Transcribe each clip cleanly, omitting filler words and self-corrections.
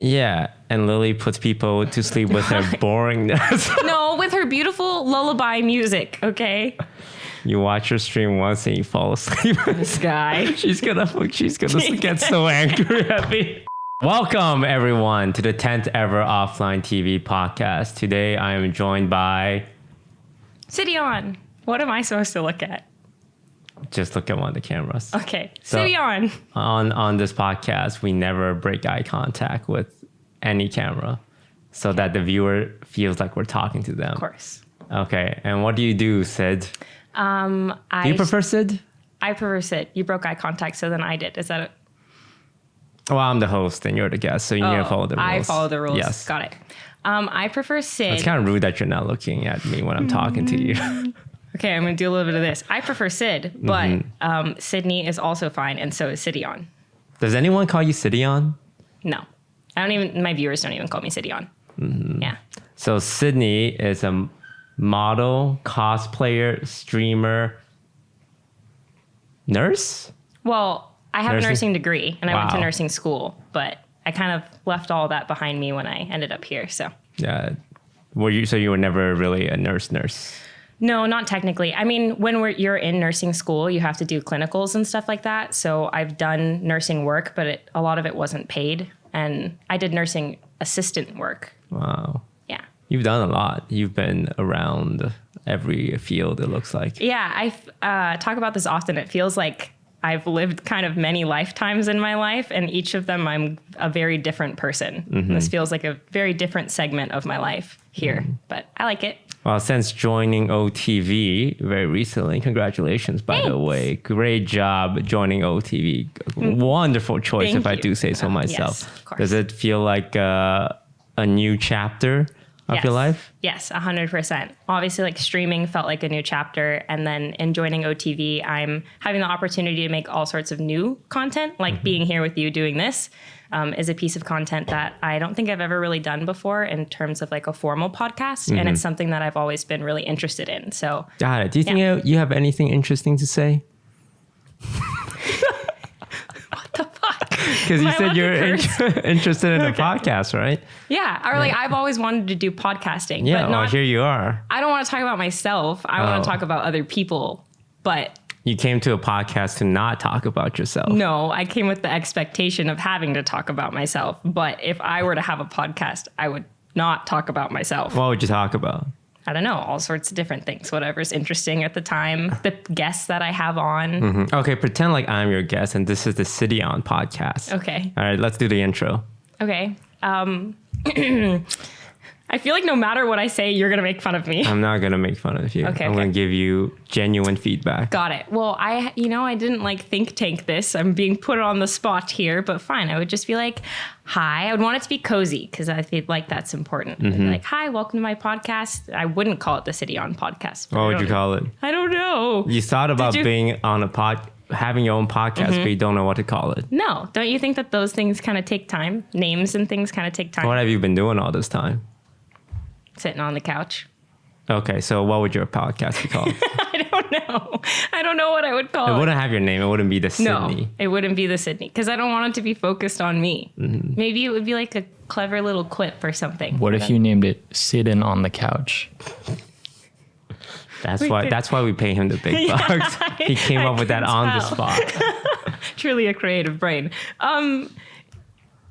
Yeah, and Lily puts people to sleep with her boringness. No, with her beautiful lullaby music, okay? You watch her stream once and you fall asleep. This guy. She's gonna get so angry at me. Welcome everyone to the 10th ever Offline TV podcast. Today I am joined by Sydeon. What am I supposed to look at? just look at one of the cameras. Okay, So- Sydeon. On this podcast, we never break eye contact with any camera so that the viewer feels like we're talking to them. Of course. Okay, and what do you do, Syd? Do you prefer Syd? I prefer Syd. You broke eye contact, so then I did. Is that it? Well, I'm the host and you're the guest, so you need to follow the rules. I follow the rules. Yes. Got it. I prefer Syd. It's kind of rude that you're not looking at me when I'm talking to you. Okay, I'm going to do a little bit of this. I prefer Syd, but Sydney is also fine, and so is Sydeon. Does anyone call you Sydeon? No. My viewers don't even call me Sydeon. Yeah. So Sydney is a model, cosplayer, streamer, nurse? Well, I have a Nursing? nursing degree, and I went to Wow. nursing school, but I kind of left all that behind me when I ended up here, so. Yeah. So you were never really a nurse? No, not technically. I mean, when you're in nursing school, you have to do clinicals and stuff like that. So I've done nursing work, but a lot of it wasn't paid. And I did nursing assistant work. Wow. Yeah. You've done a lot. You've been around every field, it looks like. Yeah, I talk about this often. It feels like I've lived kind of many lifetimes in my life, and each of them I'm a very different person. This feels like a very different segment of my life here, but I like it. Well, since joining OTV very recently, congratulations, by the Thanks. way. Great job joining OTV. Wonderful choice, Thank if I you. do say so myself. Yes, of course. Does it feel like a new chapter of your life? Yes, 100%. Obviously, like streaming felt like a new chapter. And then in joining OTV, I'm having the opportunity to make all sorts of new content, like being here with you doing this. Is a piece of content that I don't think I've ever really done before in terms of like a formal podcast. And it's something that I've always been really interested in. So Got it. Do you think you have anything interesting to say? what the fuck? Because you Am I said allowed you're to curse? interested in a podcast, right? Yeah. Or like I've always wanted to do podcasting. Yeah, but well, not, here you are. I don't want to talk about myself. I want to talk about other people. But You came to a podcast to not talk about yourself. no, I came with the expectation of having to talk about myself. But if I were to have a podcast, I would not talk about myself. What would you talk about? I don't know, all sorts of different things, whatever's interesting at the time, the guests that I have on. Okay, pretend like I'm your guest and this is the Sydeon podcast. Okay. All right, let's do the intro. Okay. I feel like no matter what I say, you're going to make fun of me. I'm not going to make fun of you. Okay, I'm okay. going to give you genuine feedback. Got it. Well, I didn't like think tank this. I'm being put on the spot here, but fine. I would just be like, hi. I would want it to be cozy because I feel like that's important. I'd be like, hi, welcome to my podcast. I wouldn't call it the Sydeon podcast. What would you call it? I don't know. You thought about you- being on a having your own podcast, but you don't know what to call it. No. Don't you think that those things kind of take time? Names and things kind of take time. What have you been doing all this time? Sitting on the couch. Okay, so what would your podcast be called? I don't know. I don't know what I would call It it. wouldn't have your name. It wouldn't be the No, Sydney. it wouldn't be the Sydney because I don't want it to be focused on me. Maybe it would be like a clever little quip or something. What if you named it Syd-n On the Couch? That's why we pay him the big bucks. He came up with that can on the tell. spot. Truly a creative brain.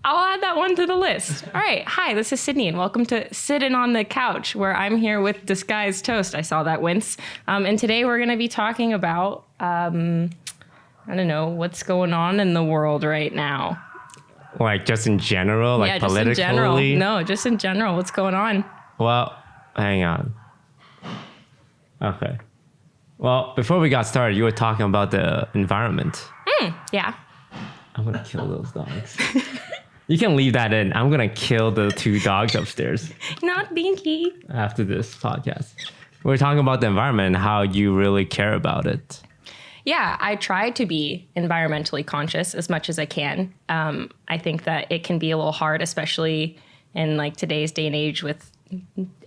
I'll add that one to the list. All right. Hi, this is Sydney, and welcome to Syd-n On the Couch, where I'm here with Disguised Toast. I saw that wince. And today we're going to be talking about, I don't know, what's going on in the world right now. Like just in general, like Yeah, politically. just in general. No, just in general. What's going on? Well, hang on. Okay. Well, before we got started, you were talking about the environment. Yeah. I'm gonna kill those dogs. You can leave that in. I'm gonna kill the 2 dogs upstairs Not Binky. after this podcast. We're talking about the environment and how you really care about it. Yeah, I try to be environmentally conscious as much as I can. I think that it can be a little hard, especially in like today's day and age with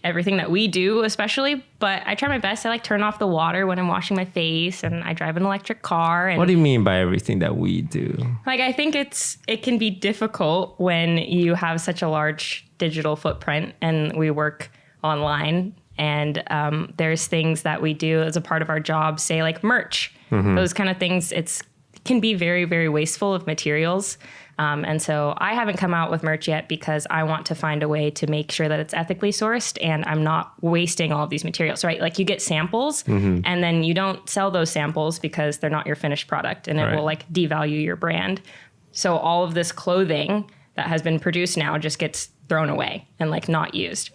everything that we do, especially. But I try my best. I like turn off the water when I'm washing my face, and I drive an electric car. And What do you mean by everything that we do? like, I think it can be difficult when you have such a large digital footprint, and we work online. And there's things that we do as a part of our job, say like merch, those kind of things. It can be very, very wasteful of materials. And so I haven't come out with merch yet because I want to find a way to make sure that it's ethically sourced and I'm not wasting all of these materials, right? Like you get samples and then you don't sell those samples because they're not your finished product and it will like devalue your brand. So all of this clothing that has been produced now just gets thrown away and like not used.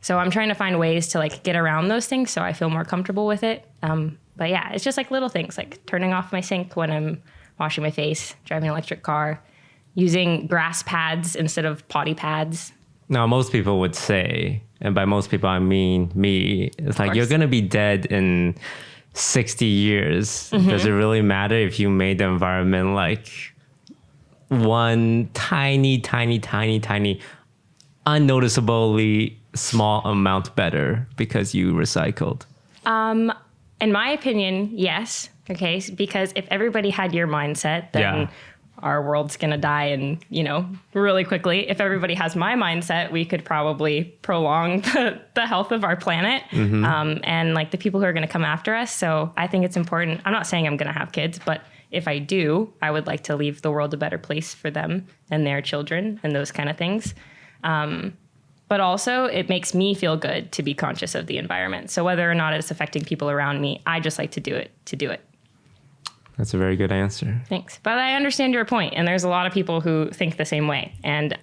So I'm trying to find ways to like get around those things so I feel more comfortable with it. But yeah, it's just like little things like turning off my sink when I'm washing my face, driving an electric car, using grass pads instead of potty pads. Now, most people would say, and by most people I mean me, it's like you're going to be dead in 60 years. Does it really matter if you made the environment like one tiny, unnoticeably small amount better because you recycled? In my opinion, yes. Okay, because if everybody had your mindset, then our world's gonna die and, really quickly. If everybody has my mindset, we could probably prolong the health of our planet and like the people who are gonna come after us. So I think it's important. I'm not saying I'm gonna have kids, but if I do, I would like to leave the world a better place for them and their children and those kind of things. But also it makes me feel good to be conscious of the environment. So whether or not it's affecting people around me, I just like to do it. That's a very good answer. Thanks. But I understand your point, and there's a lot of people who think the same way. And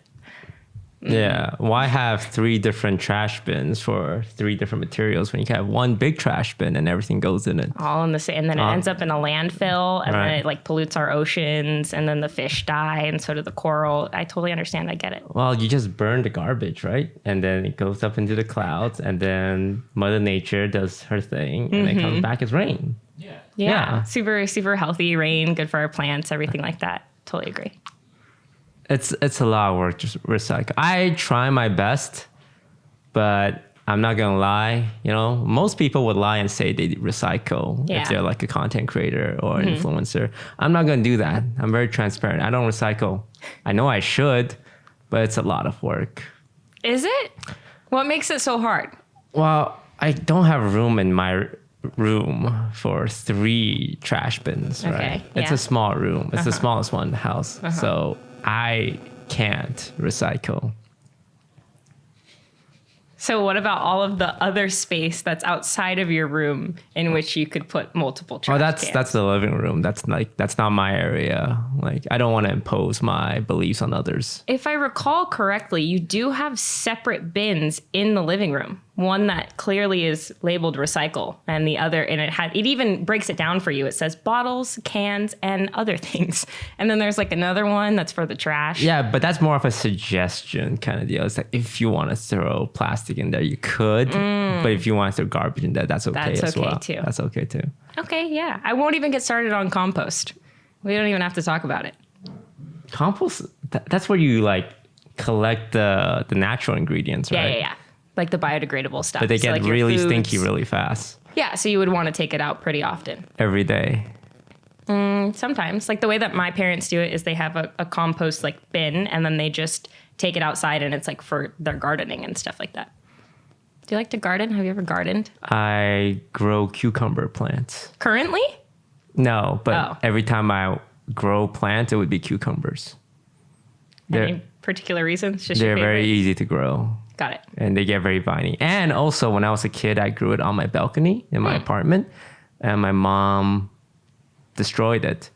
yeah, why have 3 different trash bins for 3 different materials when you can have one big trash bin and everything goes in it? all in the same, and then it ends up in a landfill, and then it like pollutes our oceans, and then the fish die, and so do the coral. I totally understand. I get it. Well, you just burn the garbage, right? And then it goes up into the clouds, and then Mother Nature does her thing, and it comes back as rain. Yeah. Super, super healthy rain, good for our plants, everything like that. Totally agree. It's a lot of work to recycle. I try my best, but I'm not gonna lie. Most people would lie and say they recycle if they're like a content creator or an influencer. I'm not gonna do that. I'm very transparent. I don't recycle. I know I should, but it's a lot of work. Is it? What makes it so hard? Well, I don't have room in my room for 3 trash bins, right? It's a small room. It's the smallest one in the house. So I can't recycle. So what about all of the other space that's outside of your room in which you could put multiple trash cans? That's the living room. That's not my area. Like, I don't want to impose my beliefs on others. If I recall correctly, you do have separate bins in the living room. One that clearly is labeled recycle, and the other, and it even breaks it down for you. It says bottles, cans, and other things. And then there's like another one that's for the trash. Yeah, but that's more of a suggestion kind of deal. It's like if you want to throw plastic in there, you could. But if you want to throw garbage in there, that's okay as well. Too. That's okay too. Okay, yeah. I won't even get started on compost. We don't even have to talk about it. Compost, that's where you like collect the natural ingredients, right? Yeah. Like the biodegradable stuff. But they get like really stinky really fast. Yeah, so you would want to take it out pretty often. Every day. Sometimes. Like the way that my parents do it is they have a compost like bin, and then they just take it outside, and it's like for their gardening and stuff like that. Do you like to garden? Have you ever gardened? I grow cucumber plants. Currently? No, but every time I grow plants, it would be cucumbers. Any particular reasons? Just they're your favorite? very easy to grow. Got it. And they get very viney. And also, when I was a kid, I grew it on my balcony in my apartment. And my mom destroyed it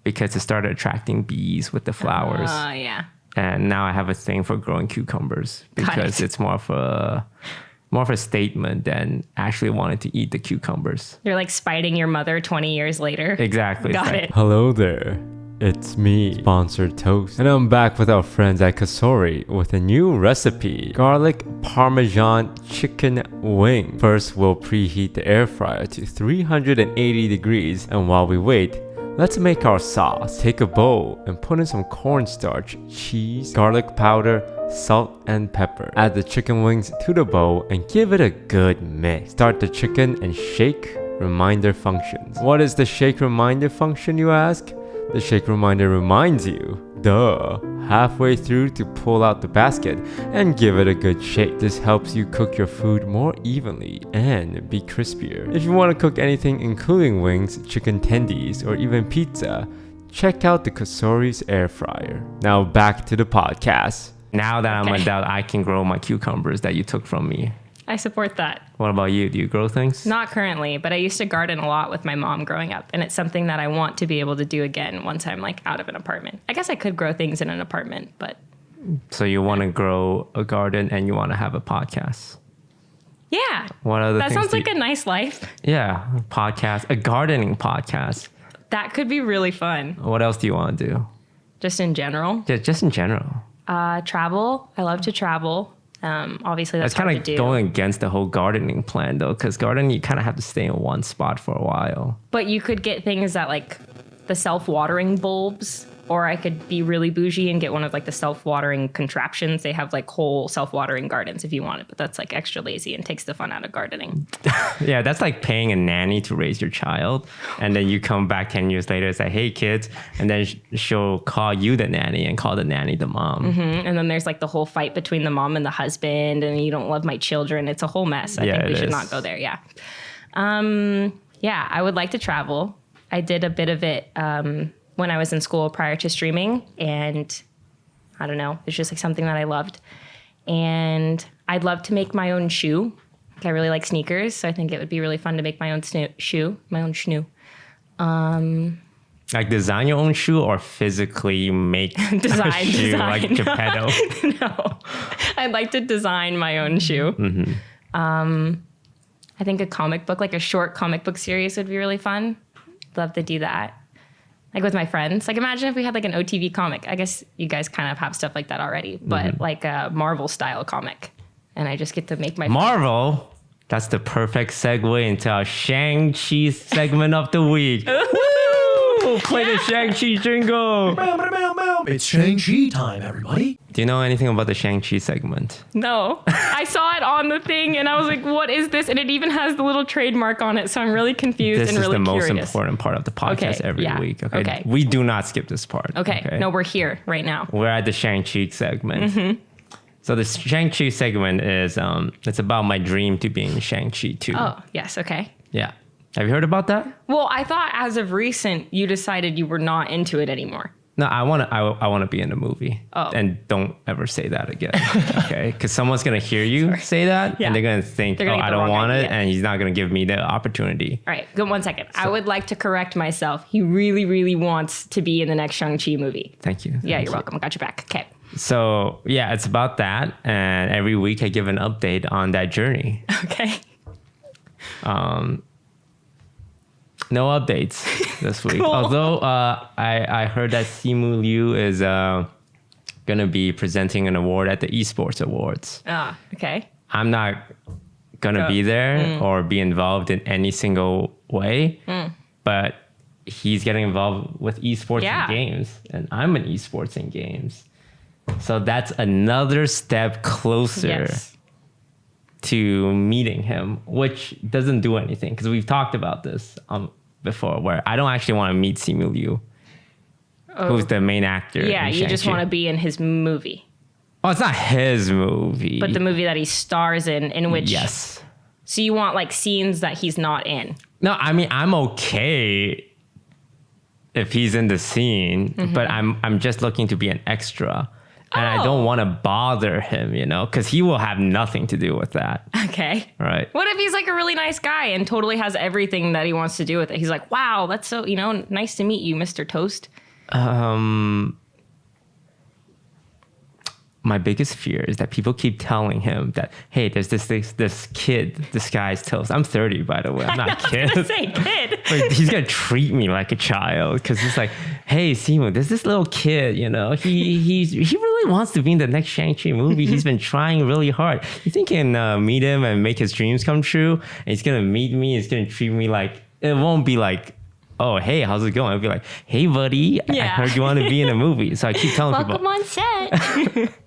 because it started attracting bees with the flowers. Oh, yeah. And now I have a thing for growing cucumbers because it's more of a statement than actually wanting to eat the cucumbers. You're like spiting your mother 20 years later. Exactly. Got it. Hello there. It's me, Sponsored Toast, and I'm back with our friends at COSORI with a new recipe, garlic parmesan chicken wing. First, we'll preheat the air fryer to 380 degrees, and while we wait, let's make our sauce. Take a bowl and put in some cornstarch, cheese, garlic powder, salt, and pepper. Add the chicken wings to the bowl and give it a good mix. Start the chicken and shake reminder functions. What is the shake reminder function, you ask? The shake reminder reminds you, halfway through to pull out the basket and give it a good shake. This helps you cook your food more evenly and be crispier. If you want to cook anything including wings, chicken tendies, or even pizza, check out the COSORI's Air Fryer. Now back to the podcast. Now that I'm an adult, I can grow my cucumbers that you took from me. I support that. What about you? Do you grow things? Not currently, but I used to garden a lot with my mom growing up, and it's something that I want to be able to do again once I'm like out of an apartment. I guess I could grow things in an apartment, but... So you want to grow a garden and you want to have a podcast? Yeah. What other that things sounds like a nice life. Yeah, a podcast, a gardening podcast. That could be really fun. What else do you want to do? Just in general? Yeah, just in general. Travel. I love to travel. Obviously, that's hard kind to of do. going against the whole gardening plan, though, because gardening, you kind of have to stay in one spot for a while. But you could get things that like the self-watering bulbs, or I could be really bougie and get one of like the self-watering contraptions. They have like whole self-watering gardens if you want it, but that's like extra lazy and takes the fun out of gardening. Yeah, that's like paying a nanny to raise your child, and then you come back 10 years later and say, "Hey, kids," and then she'll call you the nanny and call the nanny the mom. Mm-hmm. And then there's like the whole fight between the mom and the husband, and you don't love my children. It's a whole mess. I think we should not go there. Yeah. Yeah, I would like to travel. I did a bit of it when I was in school prior to streaming, and I don't know, it's just like something that I loved. And I'd love to make my own shoe. I really like sneakers, so I think it would be really fun to make my own shoe, my own schnoo. Like design your own shoe or physically make a shoe like Geppetto? No, I'd like to design my own shoe. Mm-hmm. I think a comic book, like a short comic book series would be really fun. Love to do that. Like with my friends. Like imagine if we had like an OTV comic. I guess you guys kind of have stuff like that already, but like a Marvel style comic. And I just get to make my... Marvel? That's the perfect segue into our Shang-Chi segment of the week. Woo! Play the Shang-Chi jingle. It's Shang-Chi time, everybody. Do you know anything about the Shang-Chi segment? No. I saw it on the thing and I was like, what is this? And it even has the little trademark on it. So I'm really confused and really curious. This is the most important part of the podcast every week. Okay? We do not skip this part. Okay. No, we're here right now. We're at the Shang-Chi segment. Mm-hmm. So the Shang-Chi segment is, it's about my dream to be in Shang-Chi 2. Oh, yes. Okay. Yeah. Have you heard about that? Well, I thought as of recent, you decided you were not into it anymore. No, I want to be in the movie. Oh. And don't ever say that again. Okay? Because someone's going to hear you say that and they're going to think, I don't want it. And he's not going to give me the opportunity. All right. Good. 1 second. I would like to correct myself. He really, really wants to be in the next Shang-Chi movie. Thank you. Yeah, you're welcome. I got your back. Okay. So yeah, it's about that. And every week I give an update on that journey. Okay. No updates this week. Cool. Although I heard that Simu Liu is going to be presenting an award at the Esports Awards. Ah, okay. I'm not going to be there or be involved in any single way, but he's getting involved with esports and games, and I'm in esports and games. So that's another step closer to meeting him, which doesn't do anything because we've talked about this before, where I don't actually want to meet Simu Liu, who's the main actor. Yeah, you just want to be in his movie. Oh, it's not his movie. But the movie that he stars in which... Yes. So you want like scenes that he's not in? No, I mean, I'm okay if he's in the scene, but I'm just looking to be an extra. And I don't want to bother him, because he will have nothing to do with that. Okay. Right. What if he's like a really nice guy and totally has everything that he wants to do with it? He's like, wow, that's so, nice to meet you, Mr. Toast. My biggest fear is that people keep telling him that, hey, there's this kid disguised Toast. I'm 30, by the way. I'm not a kid. I was say kid. But he's going to treat me like a child because he's like, hey, Simu, there's this little kid, he really wants to be in the next Shang-Chi movie. He's been trying really hard. You think you can meet him and make his dreams come true? And he's going to meet me. He's going to treat me like, it won't be like, oh, hey, how's it going? I'll be like, hey, buddy, I heard you want to be in a movie. So I keep telling people. Welcome on set.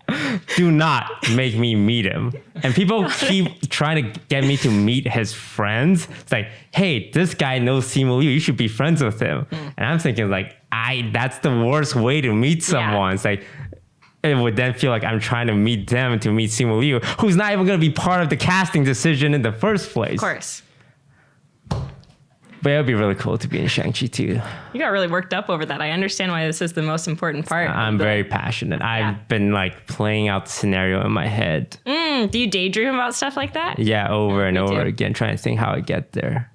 Do not make me meet him. And people keep trying to get me to meet his friends. It's like, hey, this guy knows Simu Liu. You should be friends with him. And I'm thinking like, that's the worst way to meet someone. Yeah. It's like, it would then feel like I'm trying to meet them to meet Simu Liu, who's not even going to be part of the casting decision in the first place. Of course. But it would be really cool to be in Shang-Chi too. You got really worked up over that. I understand why this is the most important part. I'm very passionate. I've been like playing out the scenario in my head. Do you daydream about stuff like that? Yeah, over and over too. again, trying to think how I get there.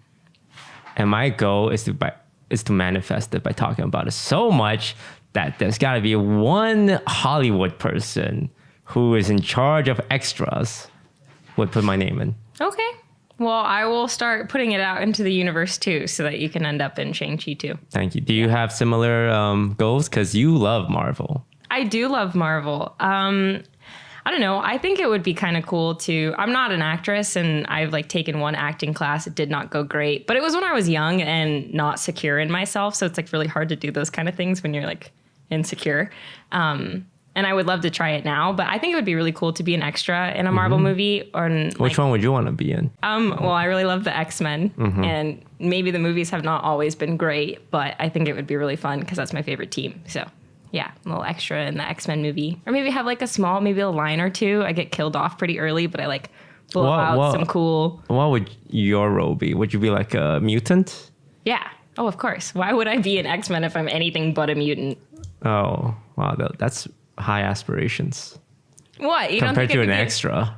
And my goal is to manifest it by talking about it so much that there's got to be one Hollywood person who is in charge of extras would put my name in. Okay. Well, I will start putting it out into the universe too, so that you can end up in Shang-Chi too. Thank you. Do you have similar goals? Because you love Marvel. I do love Marvel. I don't know. I think it would be kind of cool to. I'm not an actress, and I've like taken one acting class. It did not go great, but it was when I was young and not secure in myself. So it's like really hard to do those kind of things when you're like insecure. And I would love to try it now, but I think it would be really cool to be an extra in a Marvel movie. Or Which one would you want to be in? Well, I really love the X-Men, and maybe the movies have not always been great, but I think it would be really fun because that's my favorite team. So yeah, a little extra in the X-Men movie. Or maybe have like maybe a line or two. I get killed off pretty early, but I like blow out some cool. What would your role be? Would you be like a mutant? Yeah. Oh, of course. Why would I be an X-Men if I'm anything but a mutant? Oh, wow. That's high aspirations. What? You Compared don't think to an extra.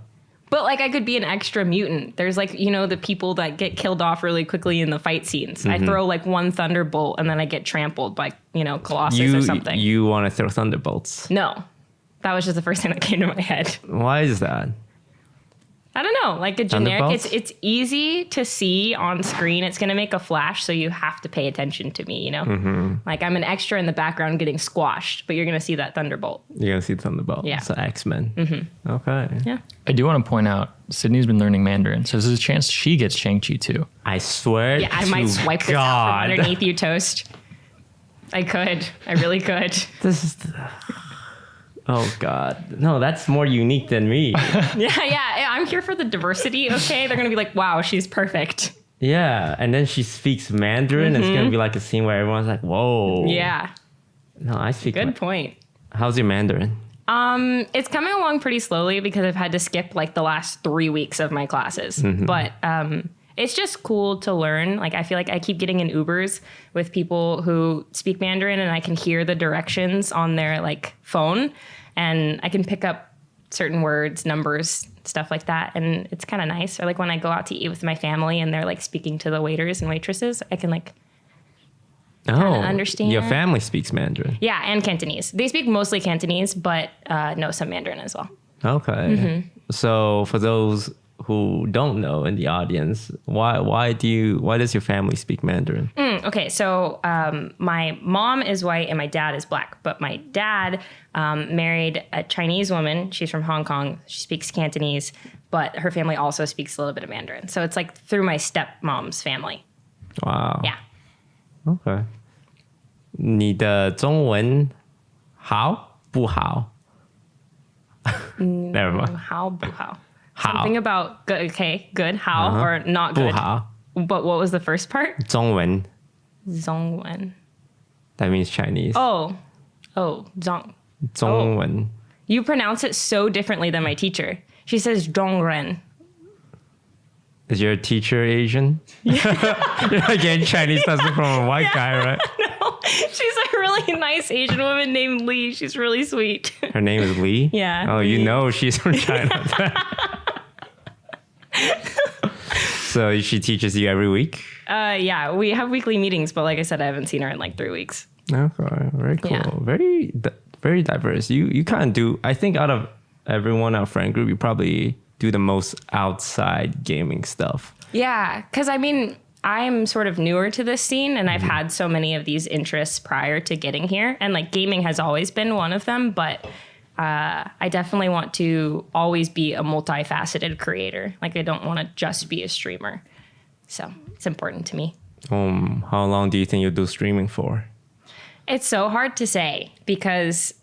But like I could be an extra mutant. There's like, the people that get killed off really quickly in the fight scenes. I throw like one thunderbolt and then I get trampled by, Colossus or something. You want to throw thunderbolts? No. That was just the first thing that came to my head. Why is that? I don't know. Like a generic, Thunderbolts? it's easy to see on screen. It's going to make a flash, so you have to pay attention to me, Like I'm an extra in the background getting squashed, but you're going to see that thunderbolt. You're going to see thunderbolt. Yeah. So X-Men. Okay. Yeah. I do want to point out, Sydney's been learning Mandarin, so there's a chance she gets Shang-Chi too. I swear Yeah, I might swipe this out from underneath you, Toast. I could. I really could. This is... Oh, God. No, that's more unique than me. Yeah. I'm here for the diversity, okay? They're going to be like, wow, she's perfect. Yeah. And then she speaks Mandarin. And it's going to be like a scene where everyone's like, whoa. Yeah. No, I speak... Good point. How's your Mandarin? It's coming along pretty slowly because I've had to skip like the last 3 weeks of my classes. But it's just cool to learn. Like I feel like I keep getting in Ubers with people who speak Mandarin and I can hear the directions on their like phone and I can pick up certain words, numbers, stuff like that. And it's kind of nice. Or like when I go out to eat with my family and they're like speaking to the waiters and waitresses, I can like understand. Your family speaks Mandarin. Yeah, and Cantonese. They speak mostly Cantonese, but know some Mandarin as well. Okay. So for those who don't know in the audience, why does your family speak Mandarin? Okay, so my mom is white and my dad is black, but my dad married a Chinese woman. She's from Hong Kong. She speaks Cantonese, but her family also speaks a little bit of Mandarin. So it's like through my stepmom's family. Wow. Yeah. Okay. 你的中文好不好? Never mind. How, how. How. Something about good, okay, good, how, or not good. 不好. But what was the first part? 中文. Zhongwen. That means Chinese. Oh, zhong. 中文. You pronounce it so differently than my teacher. She says Zhongren. Is your teacher Asian? You're getting Chinese lesson from a white guy, right? No, she's a really nice Asian woman named Lee. She's really sweet. Her name is Lee? Yeah, Oh, Lee. you know she's from China. So she teaches you every week? Yeah, we have weekly meetings, but like I said, I haven't seen her in like 3 weeks. Okay, very cool. Yeah. Very diverse. You kind of do, I think out of everyone, our friend group, you probably do the most outside gaming stuff. Yeah, because I mean, I'm sort of newer to this scene and I've had so many of these interests prior to getting here. And like gaming has always been one of them, but I definitely want to always be a multi-faceted creator. Like I don't want to just be a streamer. So it's important to me. How long do you think you'll do streaming for? It's so hard to say because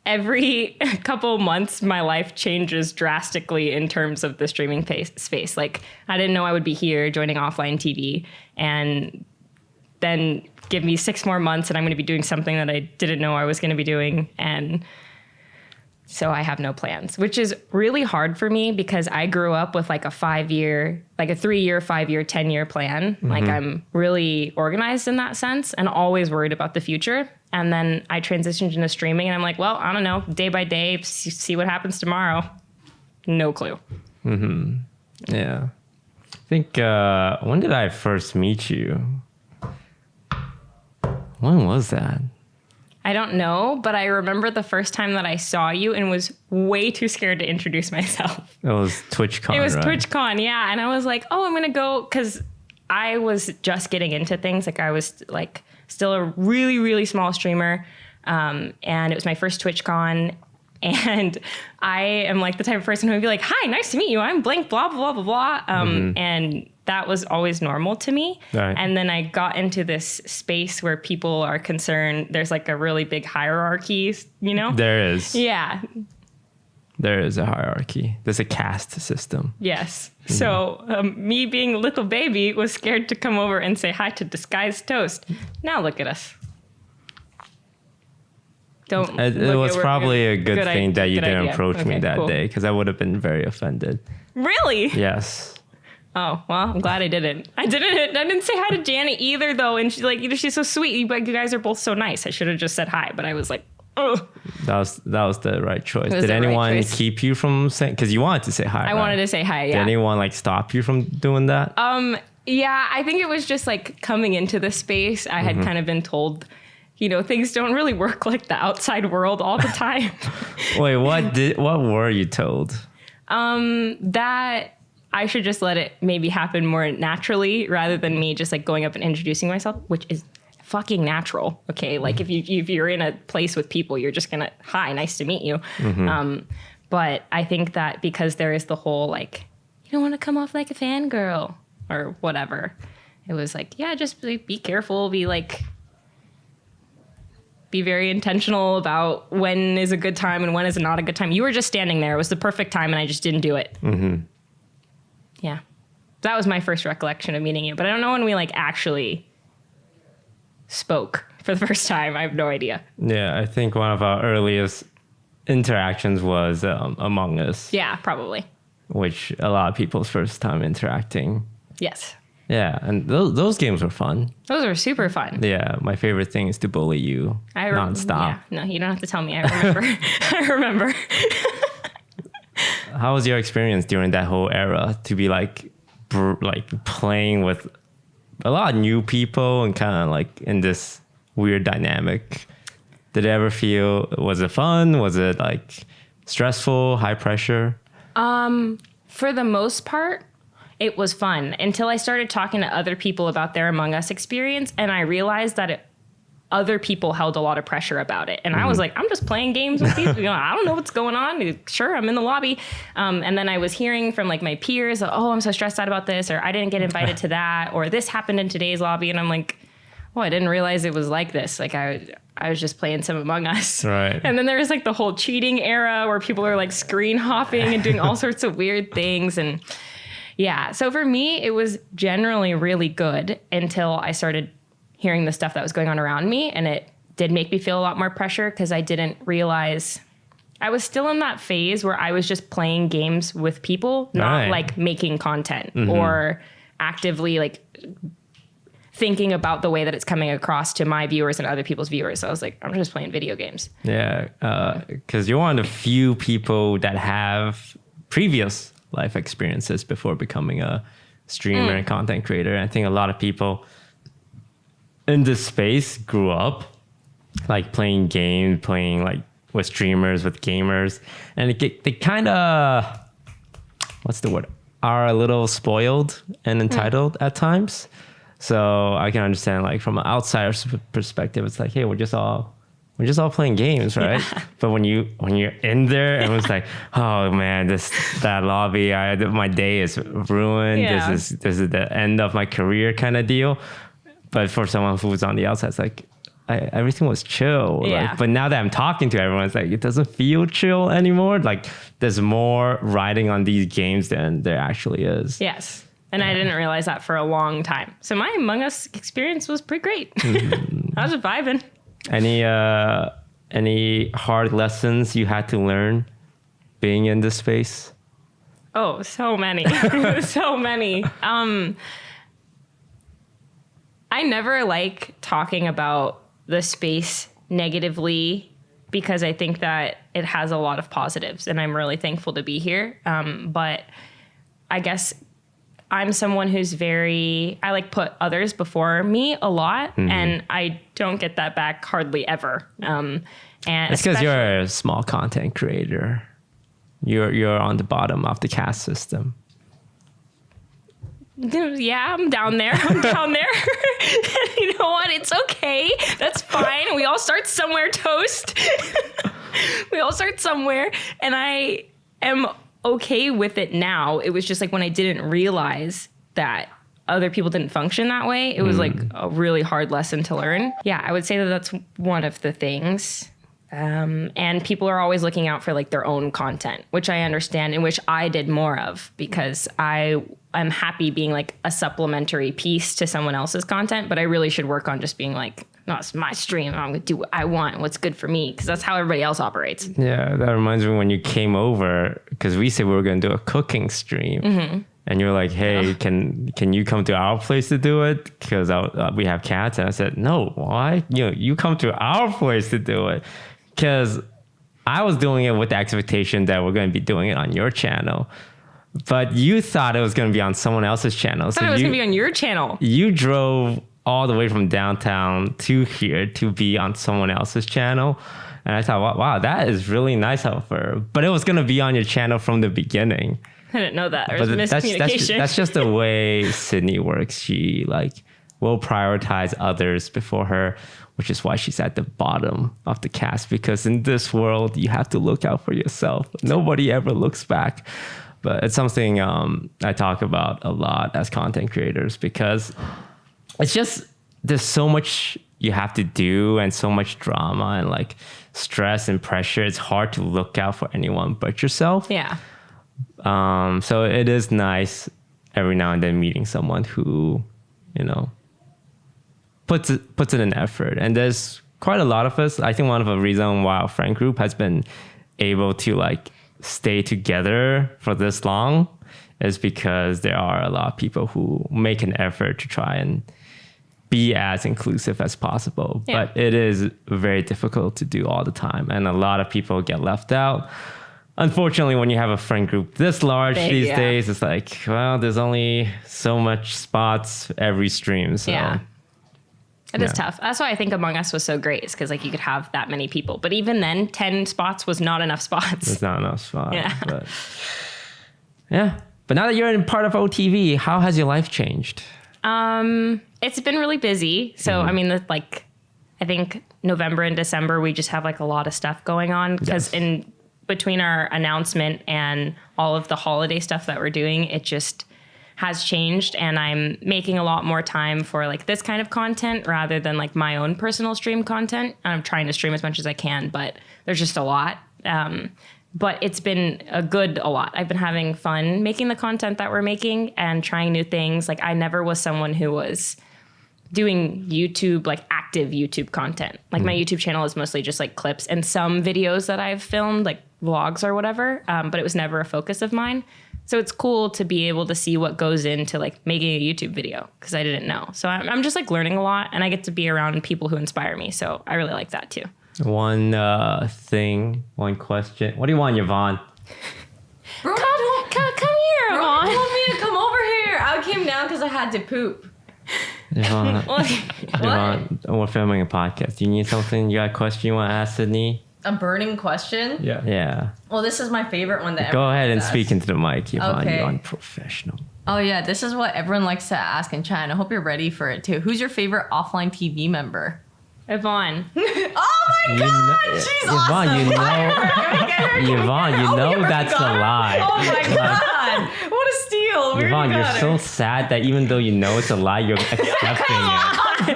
every couple months, my life changes drastically in terms of the streaming space. Like, I didn't know I would be here joining OfflineTV, and then give me 6 more months and I'm going to be doing something that I didn't know I was going to be doing. And so I have no plans, which is really hard for me because I grew up with like a 5-year, like a 3-year, 5-year, 10-year plan. Like, I'm really organized in that sense and always worried about the future. And then I transitioned into streaming and I'm like, well, I don't know, day by day, see what happens tomorrow. No clue. Yeah. I think, when did I first meet you? When was that? I don't know, but I remember the first time that I saw you and was way too scared to introduce myself. It was TwitchCon, It was right? TwitchCon, yeah. And I was like, oh, I'm going to go, because I was just getting into things. Like, I was like still a really, really small streamer. And it was my first TwitchCon. And I am like the type of person who would be like, hi, nice to meet you. I'm blank, blah, blah, blah, blah, blah. And that was always normal to me. Right. And then I got into this space where people are concerned. There's like a really big hierarchy, you know? There is. Yeah. There is a hierarchy. There's a caste system. Yes. So me being a little baby was scared to come over and say hi to Disguised Toast. Now look at us. Don't. It was probably a good thing that you didn't idea. approach me Okay, that cool. day, because I would have been very offended. Really? Yes. Oh, well, I'm glad I didn't. I didn't say hi to Janet either, though. And she's like, she's so sweet. You guys are both so nice. I should have just said hi, but I was like, ugh. That was the right choice. was Did the right anyone choice. keep you from saying, because you wanted to say hi, I wanted to say hi, yeah. Did anyone like stop you from doing that? Yeah, I think it was just like coming into the space, I had kind of been told, you know, things don't really work like the outside world all the time. Wait, what were you told? That I should just let it maybe happen more naturally rather than me just like going up and introducing myself, which is fucking natural. Okay. Like if you're in a place with people, you're just gonna, hi, nice to meet you. But I think that because there is the whole, like, you don't want to come off like a fangirl or whatever. It was like, yeah, just be careful. Be very intentional about when is a good time and when is not a good time. You were just standing there. It was the perfect time and I just didn't do it. Yeah. That was my first recollection of meeting you. But I don't know when we like actually spoke for the first time. I have no idea. Yeah, I think one of our earliest interactions was Among Us. Yeah, probably. Which a lot of people's first time interacting. Yes. Yeah, and those games were fun. Those were super fun. Yeah, my favorite thing is to bully you nonstop. Yeah, no, you don't have to tell me. I remember. I remember. How was your experience during that whole era to be like playing with a lot of new people and kind of like in this weird dynamic? Did it ever feel, was it fun? Was it like stressful, high pressure? For the most part, it was fun until I started talking to other people about their Among Us experience, and I realized that other people held a lot of pressure about it. And I was like, I'm just playing games with people. You know, I don't know what's going on. Sure, I'm in the lobby. And then I was hearing from like my peers, oh, I'm so stressed out about this, or I didn't get invited to that, or this happened in today's lobby. And I'm like, oh, I didn't realize it was like this. Like I was just playing some Among Us. Right. And then there was like the whole cheating era where people are like screen hopping and doing all sorts of weird things. And yeah, so for me, it was generally really good until I started hearing the stuff that was going on around me. And it did make me feel a lot more pressure because I didn't realize I was still in that phase where I was just playing games with people, not like making content or actively like thinking about the way that it's coming across to my viewers and other people's viewers. So I was like, I'm just playing video games. Yeah, because you're one of the few people that have previous life experiences before becoming a streamer and content creator. I think a lot of people in this space grew up like playing games, playing like with streamers, with gamers, and they kind of, what's the word, are a little spoiled and entitled at times. So I can understand, like, from an outsider's perspective, it's like, hey, we're just all playing games, right? Yeah. But when you're in there, and it's like, oh man, that lobby, my day is ruined. Yeah. This is the end of my career kind of deal. But for someone who's on the outside, it's like, everything was chill. Yeah. Like, but now that I'm talking to everyone, it's like, it doesn't feel chill anymore. Like there's more riding on these games than there actually is. Yes. And I didn't realize that for a long time. So my Among Us experience was pretty great. I was vibing. Any hard lessons you had to learn being in this space? Oh, so many. So many. I never like talking about the space negatively because I think that it has a lot of positives and I'm really thankful to be here. But I guess I'm someone who's I like put others before me a lot and I don't get that back hardly ever. And it's because you're a small content creator. You're on the bottom of the caste system. Yeah, I'm down there. I'm down there. You know what? It's okay. That's fine. We all start somewhere, Toast. We all start somewhere. And I am okay with it now. It was just like when I didn't realize that other people didn't function that way, it was like a really hard lesson to learn. Yeah, I would say that that's one of the things. And people are always looking out for like their own content, which I understand and which I did more of because I'm happy being like a supplementary piece to someone else's content, but I really should work on just being like, no, it's my stream. I'm going to do what I want, what's good for me, because that's how everybody else operates. Yeah, that reminds me when you came over, because we said we were going to do a cooking stream. And you're like, hey, can you come to our place to do it? Because we have cats. And I said, no, why? You come to our place to do it. Because I was doing it with the expectation that we're going to be doing it on your channel. But you thought it was going to be on someone else's channel. I thought it was going to be on your channel. You drove all the way from downtown to here to be on someone else's channel. And I thought, wow, that is really nice of her. But it was going to be on your channel from the beginning. I didn't know that. There was miscommunication. That's just the way Sydney works. She will prioritize others before her, which is why she's at the bottom of the cast. Because in this world, you have to look out for yourself. Nobody ever looks back. But it's something I talk about a lot as content creators because it's just there's so much you have to do and so much drama and like stress and pressure. It's hard to look out for anyone but yourself. Yeah. So it is nice every now and then meeting someone who, puts it in effort. And there's quite a lot of us. I think one of the reasons why our friend group has been able to stay together for this long is because there are a lot of people who make an effort to try and be as inclusive as possible. Yeah. But it is very difficult to do all the time. And a lot of people get left out. Unfortunately, when you have a friend group this large these days, it's like, well, there's only so much spots every stream. So yeah. It is tough. That's why I think Among Us was so great. Is because you could have that many people. But even then, 10 spots was not enough spots. It's not enough spots. Yeah. But now that you're in part of OTV, how has your life changed? It's been really busy. So, I mean, I think November and December, we just have a lot of stuff going on. Because in between our announcement and all of the holiday stuff that we're doing, it just has changed, and I'm making a lot more time for this kind of content rather than my own personal stream content. I'm trying to stream as much as I can, but there's just a lot. But it's been a lot. I've been having fun making the content that we're making and trying new things. I never was someone who was doing YouTube, active YouTube content. My YouTube channel is mostly just clips and some videos that I've filmed, vlogs or whatever. But it was never a focus of mine. So it's cool to be able to see what goes into making a YouTube video because I didn't know. So I'm just learning a lot, and I get to be around people who inspire me. So I really like that too. One question. What do you want, Yvonne? Bro, come here, Yvonne. You want me to come over here? I came down because I had to poop. Yvonne, we're filming a podcast. Do you need something? You got a question you want to ask Sydney? A burning question? Yeah. Well, this is my favorite one that Go ahead and says. speak into the mic, Yvonne. Okay. You're unprofessional. Oh, yeah. This is what everyone likes to ask in chat, and I hope you're ready for it, too. Who's your favorite OfflineTV member? Yvonne. Oh, my God! She's awesome! Yvonne, that's a lie. Oh, my God! What a steal! Yvonne, you're so sad that even though you know it's a lie, you're accepting it.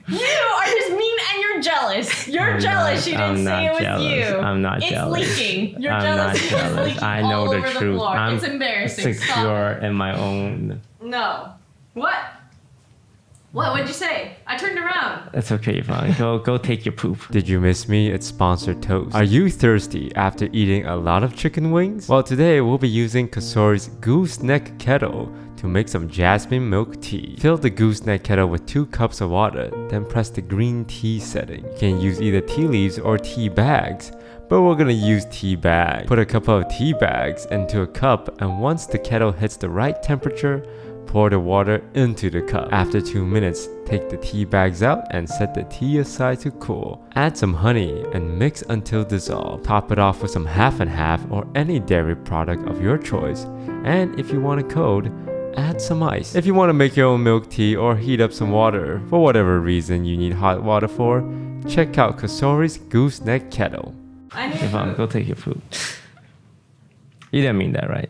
You are just jealous. You're jealous. She didn't say it was jealous. you. I'm not it's jealous. It's leaking. You're I'm jealous. not jealous. It's leaking I know all the over truth. floor. I'm It's embarrassing. secure in my own. No. What? What'd you say? I turned around. It's okay, Yvonne. Go take your poop. Did you miss me? It's sponsored toast. Are you thirsty after eating a lot of chicken wings? Well, today we'll be using COSORI's Gooseneck Kettle to make some jasmine milk tea. Fill the Gooseneck kettle with 2 cups of water, then press the green tea setting. You can use either tea leaves or tea bags, but we're gonna use tea bag. Put a couple of tea bags into a cup, and once the kettle hits the right temperature, pour the water into the cup. After 2 minutes, take the tea bags out and set the tea aside to cool. Add some honey and mix until dissolved. Top it off with some half and half or any dairy product of your choice. And if you want it cold, add some ice. If you want to make your own milk tea or heat up some water for whatever reason you need hot water for, check out COSORI's Gooseneck Kettle. Yvonne, go take your food. You didn't mean that, right?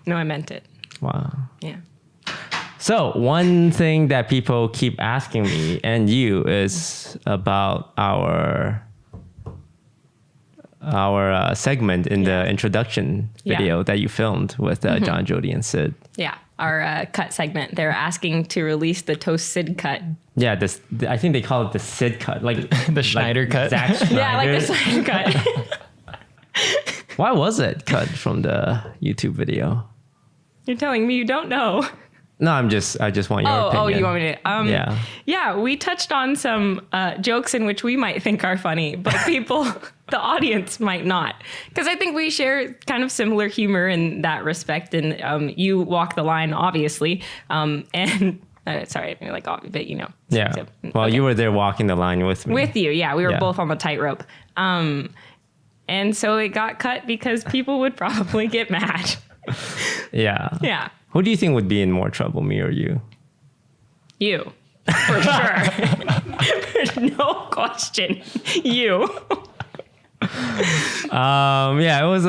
No, I meant it. Wow. Yeah. So one thing that people keep asking me and you is about our segment in the introduction video that you filmed with John, Jody, and Syd. Yeah, our cut segment. They're asking to release the toast Syd cut. Yeah, I think they call it the Syd cut, like The Schneider cut. Zack Schneider. Yeah, like the Syd cut. Why was it cut from the YouTube video? You're telling me you don't know. No, I just want your opinion. Oh, you want me to? Yeah, we touched on some jokes in which we might think are funny, but people, the audience might not. Because I think we share kind of similar humor in that respect. And you walk the line, obviously. And sorry, I mean, like, but you know. Yeah. So, well, okay. you were there walking the line with me. With you, yeah. We were both on the tightrope. And so it got cut because people would probably get mad. Yeah. Yeah. Who do you think would be in more trouble, me or you? You. For sure. No question. You. Yeah, it was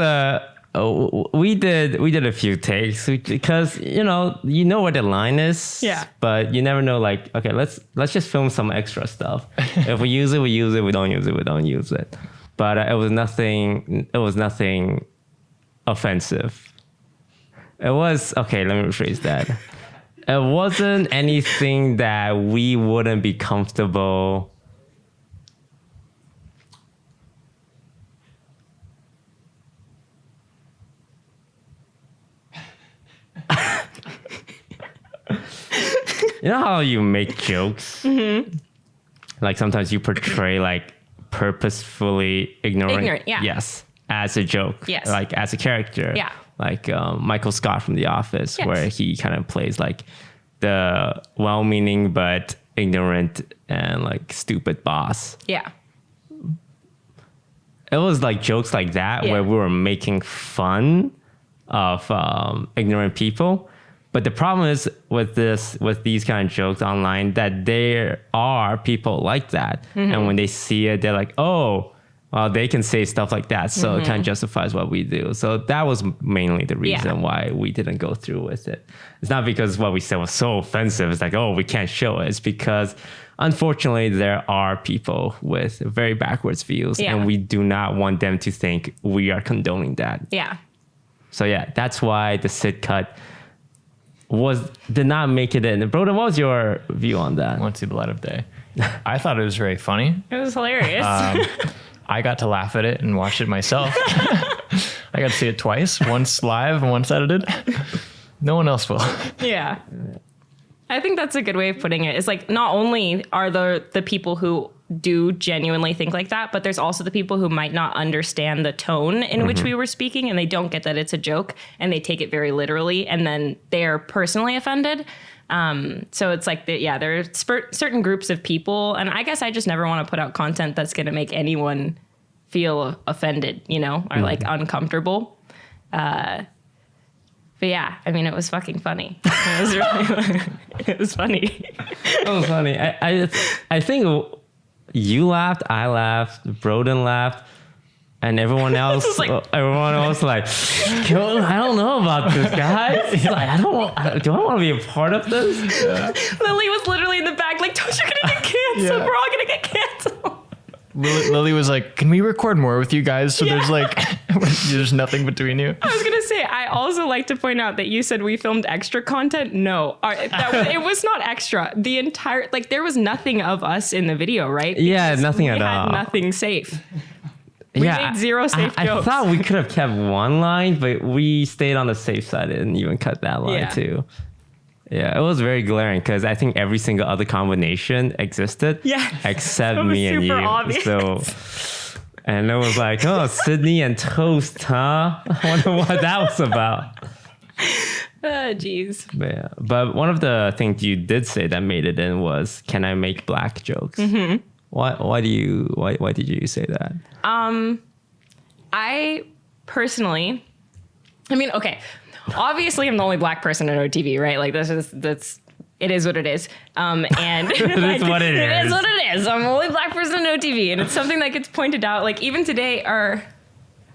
we did a few takes because you know where the line is. Yeah. But you never know. Like, okay, let's just film some extra stuff. If we use it, we use it. We don't use it, we don't use it. But it was nothing. It was nothing offensive. It was okay. Let me rephrase that. It wasn't anything that we wouldn't be comfortable. You know how you make jokes? Mm-hmm. Like sometimes you portray like purposefully ignorant. Yeah. Yes. As a joke. Yes. Like as a character. Yeah. Like Michael Scott from The Office, Yes. where he kind of plays like the well-meaning but ignorant and like stupid boss. Yeah. It was like jokes like that where we were making fun of ignorant people. But the problem is with these kind of jokes online that there are people like that. Mm-hmm. And when they see it, they're like, oh, well, they can say stuff like that. So it kind of justifies what we do. So that was mainly the reason why we didn't go through with it. It's not because what we said was so offensive. It's like, oh, we can't show it. It's because, unfortunately, there are people with very backwards views. Yeah. And we do not want them to think we are condoning that. Yeah. So yeah, that's why the Syd cut did not make it in. Broden, what was your view on that? I want to see the light of day. I thought it was very funny. It was hilarious. I got to laugh at it and watch it myself. I got to see it twice, once live and once edited. No one else will. Yeah. I think that's a good way of putting it. It's like not only are the people who do genuinely think like that, but there's also the people who might not understand the tone in which we were speaking, and they don't get that it's a joke and they take it very literally, and then they're personally offended. So it's like, there are certain groups of people, and I guess I just never want to put out content that's going to make anyone feel offended, or like uncomfortable. But yeah, I mean, it was fucking funny. It was really, it was funny. It was funny. I think you laughed, I laughed, Broden laughed, and everyone else, like, I don't know about this, guys. Like, do I want to be a part of this? Yeah. Lily was literally in the back, like, Tosh, you're gonna get canceled. Yeah. We're all gonna get canceled. Lily was like, "Can we record more with you guys?" So there's like, there's nothing between you. I was gonna say, I also like to point out that you said we filmed extra content. No, it was not extra. The entire, like, there was nothing of us in the video, right? Yeah, Because nothing we at had all. Nothing safe. We made zero safe I jokes. thought we could have kept one line, but we stayed on the safe side and even cut that line too. Yeah, it was very glaring because I think every single other combination existed. Yeah. Except It was me and super you. obvious. So, and it was like, oh, Sydney and toast, huh? I wonder what that was about. Jeez. But one of the things you did say that made it in was, "Can I make black jokes?" Mm-hmm. Why did you say that? I personally, I mean, okay, obviously I'm the only black person in OTV, right? Like it is what it is. And It is what it It is. is what it is. I'm the only black person in OTV. And it's something that gets pointed out. Like even today, I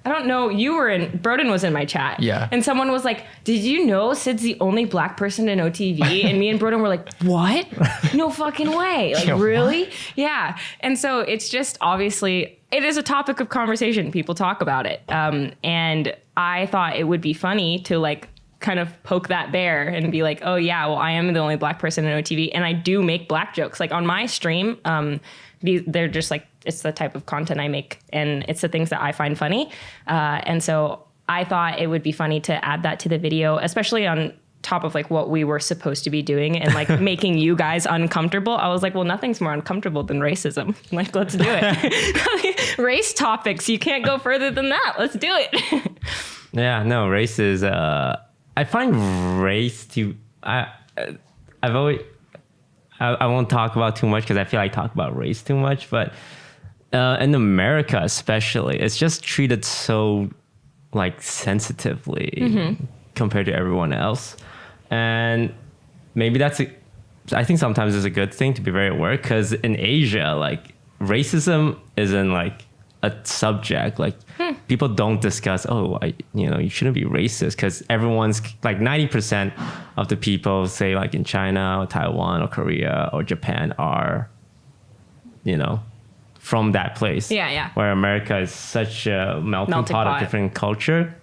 don't know, Broden was in my chat. Yeah. And someone was like, "Did you know Syd's the only black person in OTV?" And me and Broden were like, "What? No fucking way. Like, Yeah, really?" What? Yeah. And so it's just obviously, it is a topic of conversation. People talk about it. And I thought it would be funny to like kind of poke that bear and be like, "Oh yeah, well, I am the only black person in OTV. And I do make black jokes. Like on my stream, they're just like, it's the type of content I make and it's the things that I find funny. And so I thought it would be funny to add that to the video, especially on top of like what we were supposed to be doing and like making you guys uncomfortable. I was like, well, nothing's more uncomfortable than racism. Like, let's do it. Race topics. You can't go further than that. Let's do it. Yeah, no, race is, I find race to, I've always, I won't talk about too much because I feel like I talk about race too much, but in America especially, it's just treated so like sensitively compared to everyone else. And maybe I think sometimes it's a good thing to be very aware because in Asia, like racism isn't like a subject. Like people don't discuss, you shouldn't be racist because everyone's like 90% of the people say like in China or Taiwan or Korea or Japan are, from that place. Yeah. Where America is such a melting pot of different culture.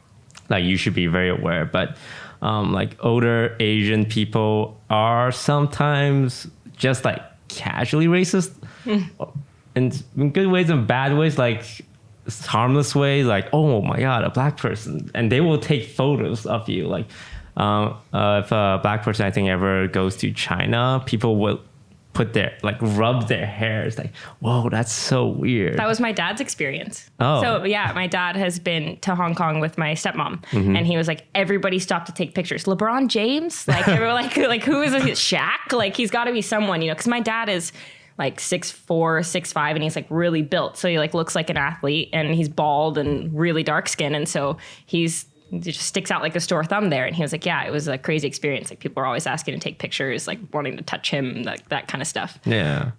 Like you should be very aware. But like older Asian people are sometimes just like casually racist in good ways and bad ways, like harmless ways, like, "Oh my God, a black person." And they will take photos of you. Like if a black person, I think, ever goes to China, people will rub their hair. It's like, whoa, that's so weird. That was my dad's experience. Oh. So yeah, my dad has been to Hong Kong with my stepmom, and he was like, everybody stopped to take pictures. LeBron James, like they were like who is it? Shaq? Like he's got to be someone, because my dad is like 6'4", 6'5", and he's like really built, so he like looks like an athlete, and he's bald and really dark skin, and so he just sticks out like a sore thumb there. And he was like, yeah, it was a crazy experience. Like people were always asking to take pictures, like wanting to touch him, like that kind of stuff. Yeah.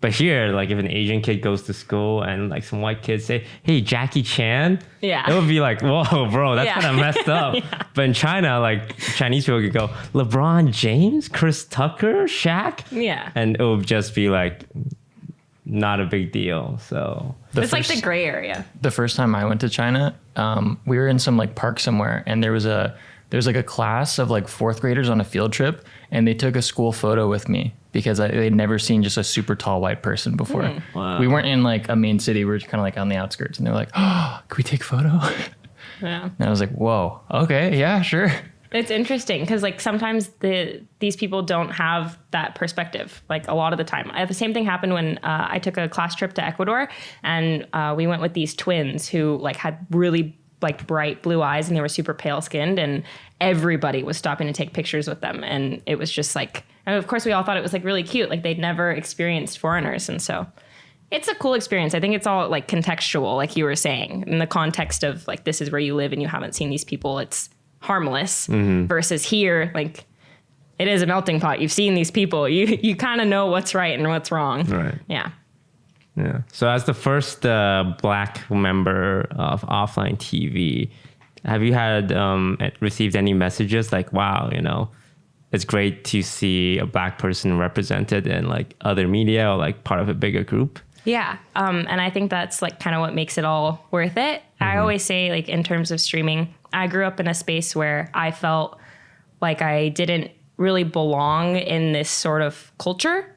But here, like if an Asian kid goes to school and like some white kids say, "Hey, Jackie Chan," Yeah. it would be like, "Whoa, bro, that's kind of messed up." Yeah. But in China, like Chinese people could go, "LeBron James, Chris Tucker, Shaq," Yeah. and it would just be like not a big deal. So It's like the gray area. The first time I went to China, we were in some like park somewhere, and there was like a class of like fourth graders on a field trip, and they took a school photo with me because they'd never seen just a super tall white person before. Wow. We weren't in like a main city; we were kind of like on the outskirts, and they were like, "Oh, can we take a photo?" Yeah. And I was like, "Whoa, okay, yeah, sure." It's interesting because like sometimes these people don't have that perspective. Like a lot of the time, the same thing happened when I took a class trip to Ecuador, and we went with these twins who like had really like bright blue eyes, and they were super pale skinned, and everybody was stopping to take pictures with them, and it was just like, and of course we all thought it was like really cute, like they'd never experienced foreigners, and so it's a cool experience. I think it's all like contextual, like you were saying, in the context of like this is where you live and you haven't seen these people. It's harmless versus here, like it is a melting pot. You've seen these people. You kind of know what's right and what's wrong. Right. Yeah. So as the first black member of OfflineTV, have you had received any messages like, "Wow, it's great to see a black person represented in like other media or like part of a bigger group"? Yeah. And I think that's like kind of what makes it all worth it. I always say, like, in terms of streaming, I grew up in a space where I felt like I didn't really belong in this sort of culture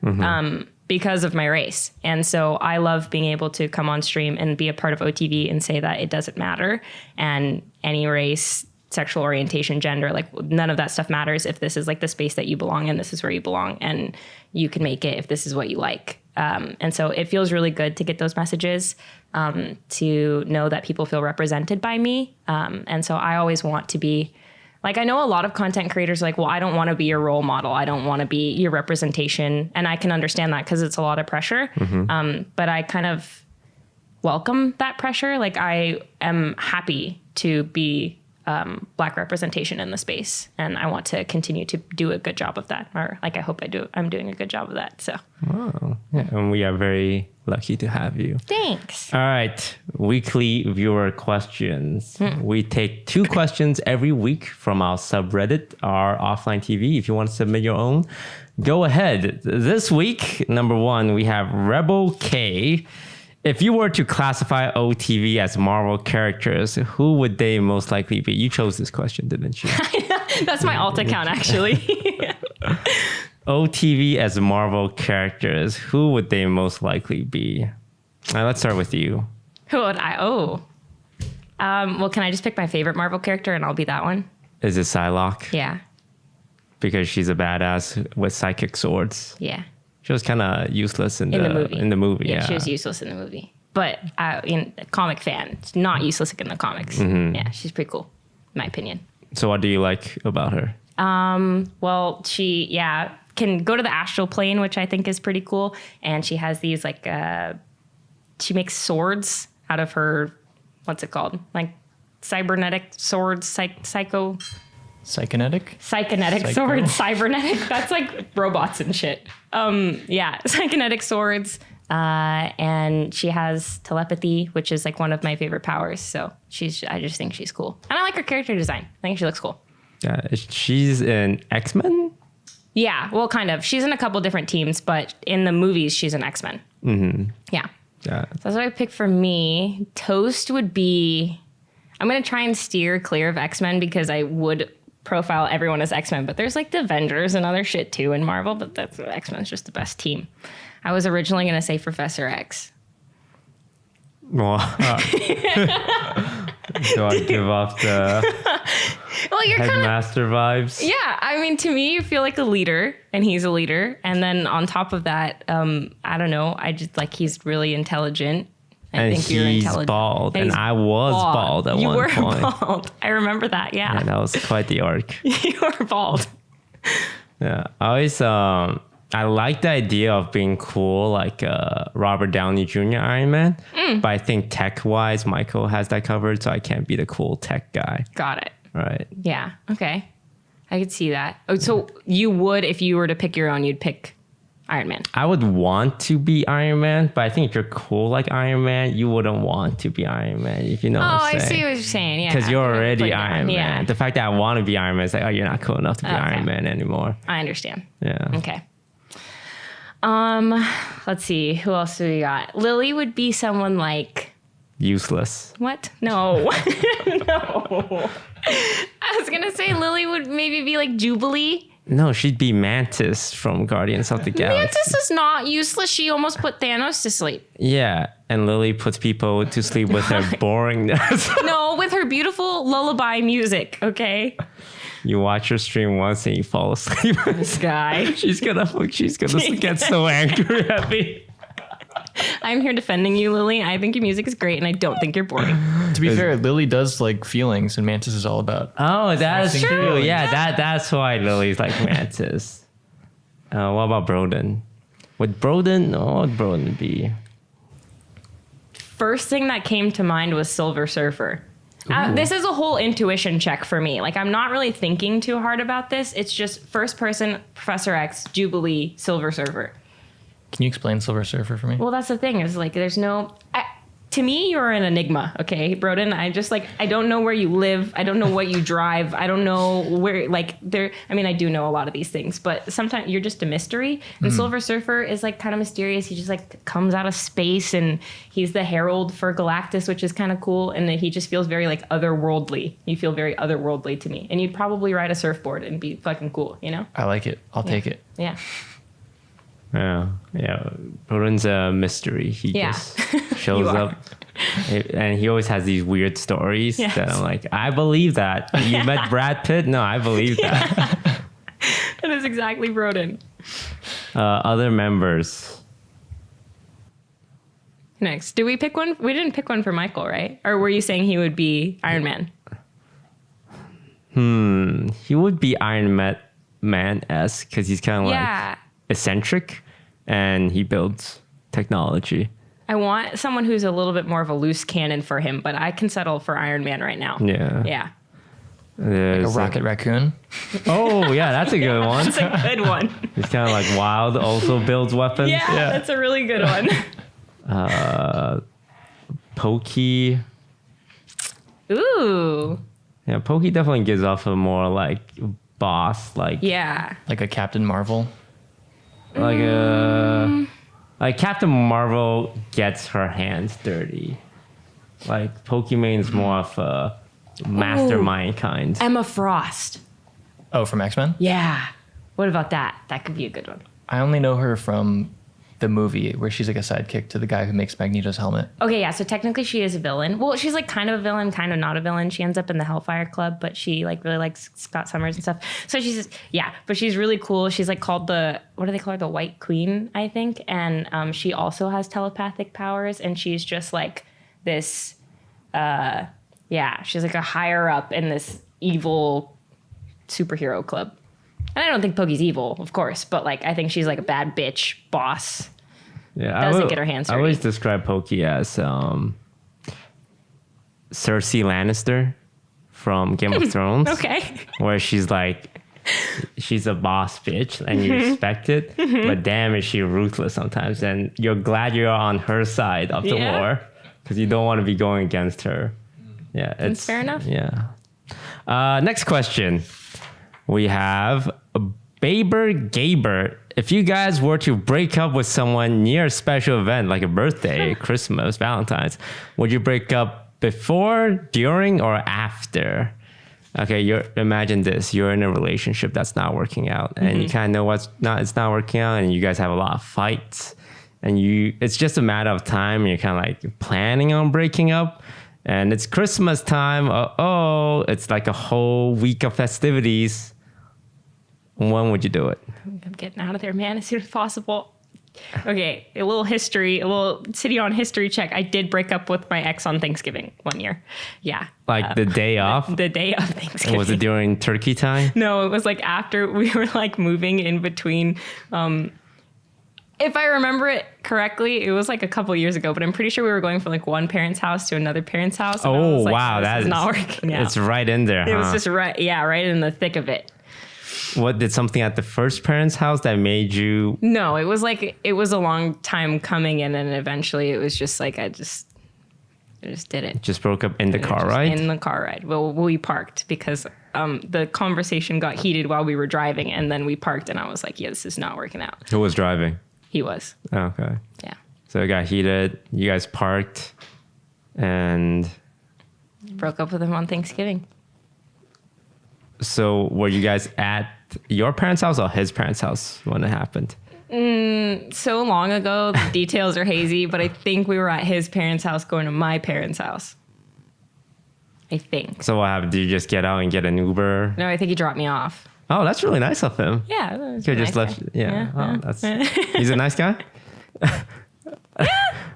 because of my race. And so I love being able to come on stream and be a part of OTV and say that it doesn't matter. And any race, sexual orientation, gender, like none of that stuff matters. If this is like the space that you belong in, this is where you belong, and you can make it if this is what you like. And so it feels really good to get those messages, to know that people feel represented by me. And so I always want to be, like, I know a lot of content creators are like, well, I don't want to be your role model. I don't want to be your representation. And I can understand that because it's a lot of pressure. But I kind of welcome that pressure. Like, I am happy to be Black representation in the space, and I want to continue to do a good job of that, or like I hope I'm doing a good job of that. So yeah, and we are very lucky to have you. Thanks. All right, weekly viewer questions. We take 2 questions every week from our subreddit, our Offline TV. If you want to submit your own, go ahead. This week, number 1, we have Rebel K. If you were to classify OTV as Marvel characters, who would they most likely be? You chose this question, didn't you? That's my alt account, actually. OTV as Marvel characters, who would they most likely be? Let's start with you. Who would I? Well, can I just pick my favorite Marvel character and I'll be that one? Is it Psylocke? Yeah. Because she's a badass with psychic swords. Yeah. She was kind of useless in the movie. In the movie, yeah. She was useless in the movie. But in a comic fan, not useless in the comics. Yeah, she's pretty cool, in my opinion. So what do you like about her? Well, she, can go to the astral plane, which I think is pretty cool. And she has these, like, she makes swords out of her, what's it called? Like, cybernetic swords, psycho... Psychonetic swords, cybernetic. That's like robots and shit. Psychonetic swords. And she has telepathy, which is like one of my favorite powers. So I just think she's cool. And I like her character design. I think she looks cool. Yeah, she's in X-Men? Yeah, well, kind of. She's in a couple different teams, but in the movies, she's an X-Men. Yeah. So that's what I picked for me. Toast would be... I'm going to try and steer clear of X-Men because I would profile everyone as X-Men, but there's like the Avengers and other shit too in Marvel, but that's X-Men's just the best team. I was originally going to say Professor X. Well, do I give off the you're headmaster vibes? Yeah, I mean, to me, you feel like a leader, and he's a leader. And then on top of that, I don't know, I just like he's really intelligent. I think you're intelligent. Bald, and I was bald at one point. You were bald. I remember that, yeah. And that was quite the arc. You were bald. Yeah, I always, I like the idea of being cool, like Robert Downey Jr. Iron Man. But I think tech-wise, Michael has that covered, so I can't be the cool tech guy. Got it. Right. Yeah, okay. I could see that. Oh, so you would, if you were to pick your own, you'd pick Iron Man. I would want to be Iron Man, but I think if you're cool like Iron Man, you wouldn't want to be Iron Man, if you know what I'm saying. I see what you're saying, yeah. Because you're already Iron Man. Yeah. The fact that I want to be Iron Man is like, oh, you're not cool enough to be Iron Man anymore. I understand. Yeah. Okay. Let's see. Who else do we got? Lily would be someone like... Useless. What? No. No. I was going to say Lily would maybe be like Jubilee. No, she'd be Mantis from Guardians of the Galaxy. Mantis is not useless. She almost put Thanos to sleep. Yeah, and Lily puts people to sleep with her boringness. No, with her beautiful lullaby music, okay? You watch her stream once and you fall asleep. This guy. She's gonna get so angry at me. I'm here defending you, Lily. I think your music is great, and I don't think you're boring. To be fair, Lily does like feelings, and Mantis is all about. Oh, that's true. Yeah, that's why Lily's like Mantis. What about Broden? What would Broden be? First thing that came to mind was Silver Surfer. This is a whole intuition check for me. Like, I'm not really thinking too hard about this. It's just first person, Professor X, Jubilee, Silver Surfer. Can you explain Silver Surfer for me? Well, that's the thing. Is like, there's no... to me, you're an enigma. Okay, Broden. I don't know where you live. I don't know what you drive. I don't know where, I do know a lot of these things, but sometimes you're just a mystery. And Silver Surfer is like kind of mysterious. He just like comes out of space, and he's the herald for Galactus, which is kind of cool. And he just feels very like otherworldly. You feel very otherworldly to me. And you'd probably ride a surfboard and be fucking cool, you know? I like it. I'll take it. Yeah. Yeah. Broden's a mystery. He just shows up. And he always has these weird stories that I'm like, I believe that. You met Brad Pitt? No, I believe that. That is exactly Broden. Other members. Next. Did we pick one? We didn't pick one for Michael, right? Or were you saying he would be Iron Man? He would be Iron Man-esque because he's kind of like eccentric and he builds technology. I want someone who's a little bit more of a loose cannon for him, but I can settle for Iron Man right now. Yeah. Like a rocket raccoon. Oh, yeah, that's a good one. That's a good one. He's kind of like wild, also builds weapons. Yeah, that's a really good one. Pokey. Ooh. Yeah, Pokey definitely gives off a more like boss, like Like a Captain Marvel. Like Captain Marvel gets her hands dirty. Like Pokemon's more of a mastermind kind. Emma Frost. Oh, from X-Men? Yeah. What about that? That could be a good one. I only know her from the movie where she's like a sidekick to the guy who makes Magneto's helmet. Okay, yeah, so technically she is a villain. Well, she's like kind of a villain, kind of not a villain. She ends up in the Hellfire Club, but she like really likes Scott Summers and stuff. So she's, but she's really cool. She's like called what do they call her? The White Queen, I think. And she also has telepathic powers, and she's just like this, she's like a higher up in this evil superhero club. And I don't think Pokey's evil, of course, but like I think she's like a bad bitch boss. Yeah, Doesn't get her hands dirty. I always describe Pokey as Cersei Lannister from Game of Thrones. Okay. Where she's like, she's a boss bitch and you respect it, but damn is she ruthless sometimes. And you're glad you're on her side of the war because you don't want to be going against her. Yeah, That's fair enough. Yeah. Next question. We have Baber Gaber. If you guys were to break up with someone near a special event like a birthday, Christmas, Valentine's, would you break up before, during, or after? Okay, imagine this. You're in a relationship that's not working out, and you kind of know it's not working out, and you guys have a lot of fights, and it's just a matter of time, and you're kind of like planning on breaking up. And it's Christmas time. It's like a whole week of festivities. When would you do it? I'm getting out of there, man, as soon as possible. Okay, a little Sydeon history check. I did break up with my ex on Thanksgiving one year. Yeah. Like the day off? The day of Thanksgiving. Was it during turkey time? No, it was like after we were like moving in between. If I remember it correctly, it was like a couple years ago, but I'm pretty sure we were going from like one parent's house to another parent's house. And I was like, wow. That is not working out. It's right in there, It was just right in the thick of it. What, did something at the first parent's house that made you? No, it was a long time coming, and then eventually it was just like I just did it. Just broke up in the car ride? In the car ride. Well, we parked because the conversation got heated while we were driving, and then we parked, and I was like, yeah, this is not working out. Who was driving? He was. Okay. Yeah. So it got heated. You guys parked and broke up with him on Thanksgiving. So were you guys at your parents' house or his parents' house when it happened? So long ago, the details are hazy, but I think we were at his parents' house going to my parents' house. I think. So what happened? Did you just get out and get an Uber? No, I think he dropped me off. Oh, that's really nice of him. Yeah. Could just left. Yeah. Oh, that's. He's a nice guy. Yeah,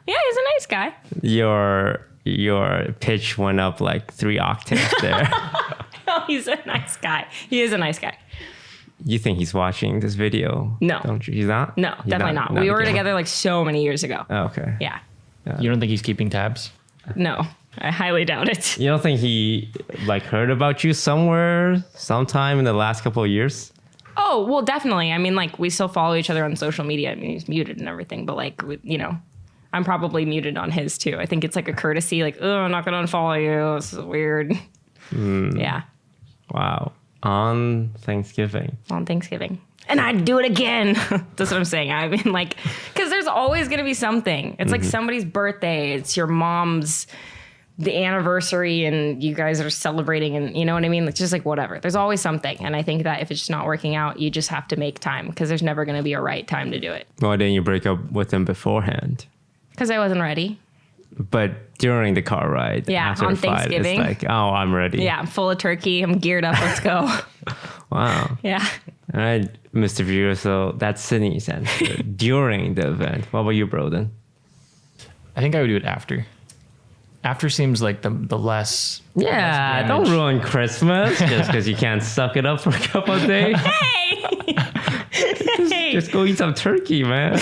he's a nice guy. Your pitch went up like 3 octaves there. No, he's a nice guy. He is a nice guy. You think he's watching this video? No. Don't you? He's not? No, definitely not. We were together like so many years ago. Oh, okay. Yeah. You don't think he's keeping tabs? No, I highly doubt it. You don't think he like heard about you sometime in the last couple of years? Oh, well, definitely. I mean, like we still follow each other on social media. I mean, he's muted and everything, but like, I'm probably muted on his too. I think it's like a courtesy, like, oh, I'm not going to unfollow you. This is weird. Yeah. Wow. On Thanksgiving. On Thanksgiving. And I'd do it again. That's what I'm saying. I mean, like, because there's always going to be something. It's like somebody's birthday. It's your mom's, the anniversary, and you guys are celebrating, and you know what I mean? It's just like whatever. There's always something. And I think that if it's just not working out, you just have to make time because there's never going to be a right time to do it. Why didn't you break up with him beforehand? Because I wasn't ready. But during the car ride, after on the fight, Thanksgiving. it's like, oh, I'm ready. Yeah, I'm full of turkey. I'm geared up. Let's go. Wow. Yeah. All right, Mr. Viewer. So that's Sydney's answer during the event. What about you, Broden? I think I would do it after. After seems like the less. Yeah, less don't damage. ruin Christmas just because you can't suck it up for a couple of days. Hey! Just go eat some turkey, man.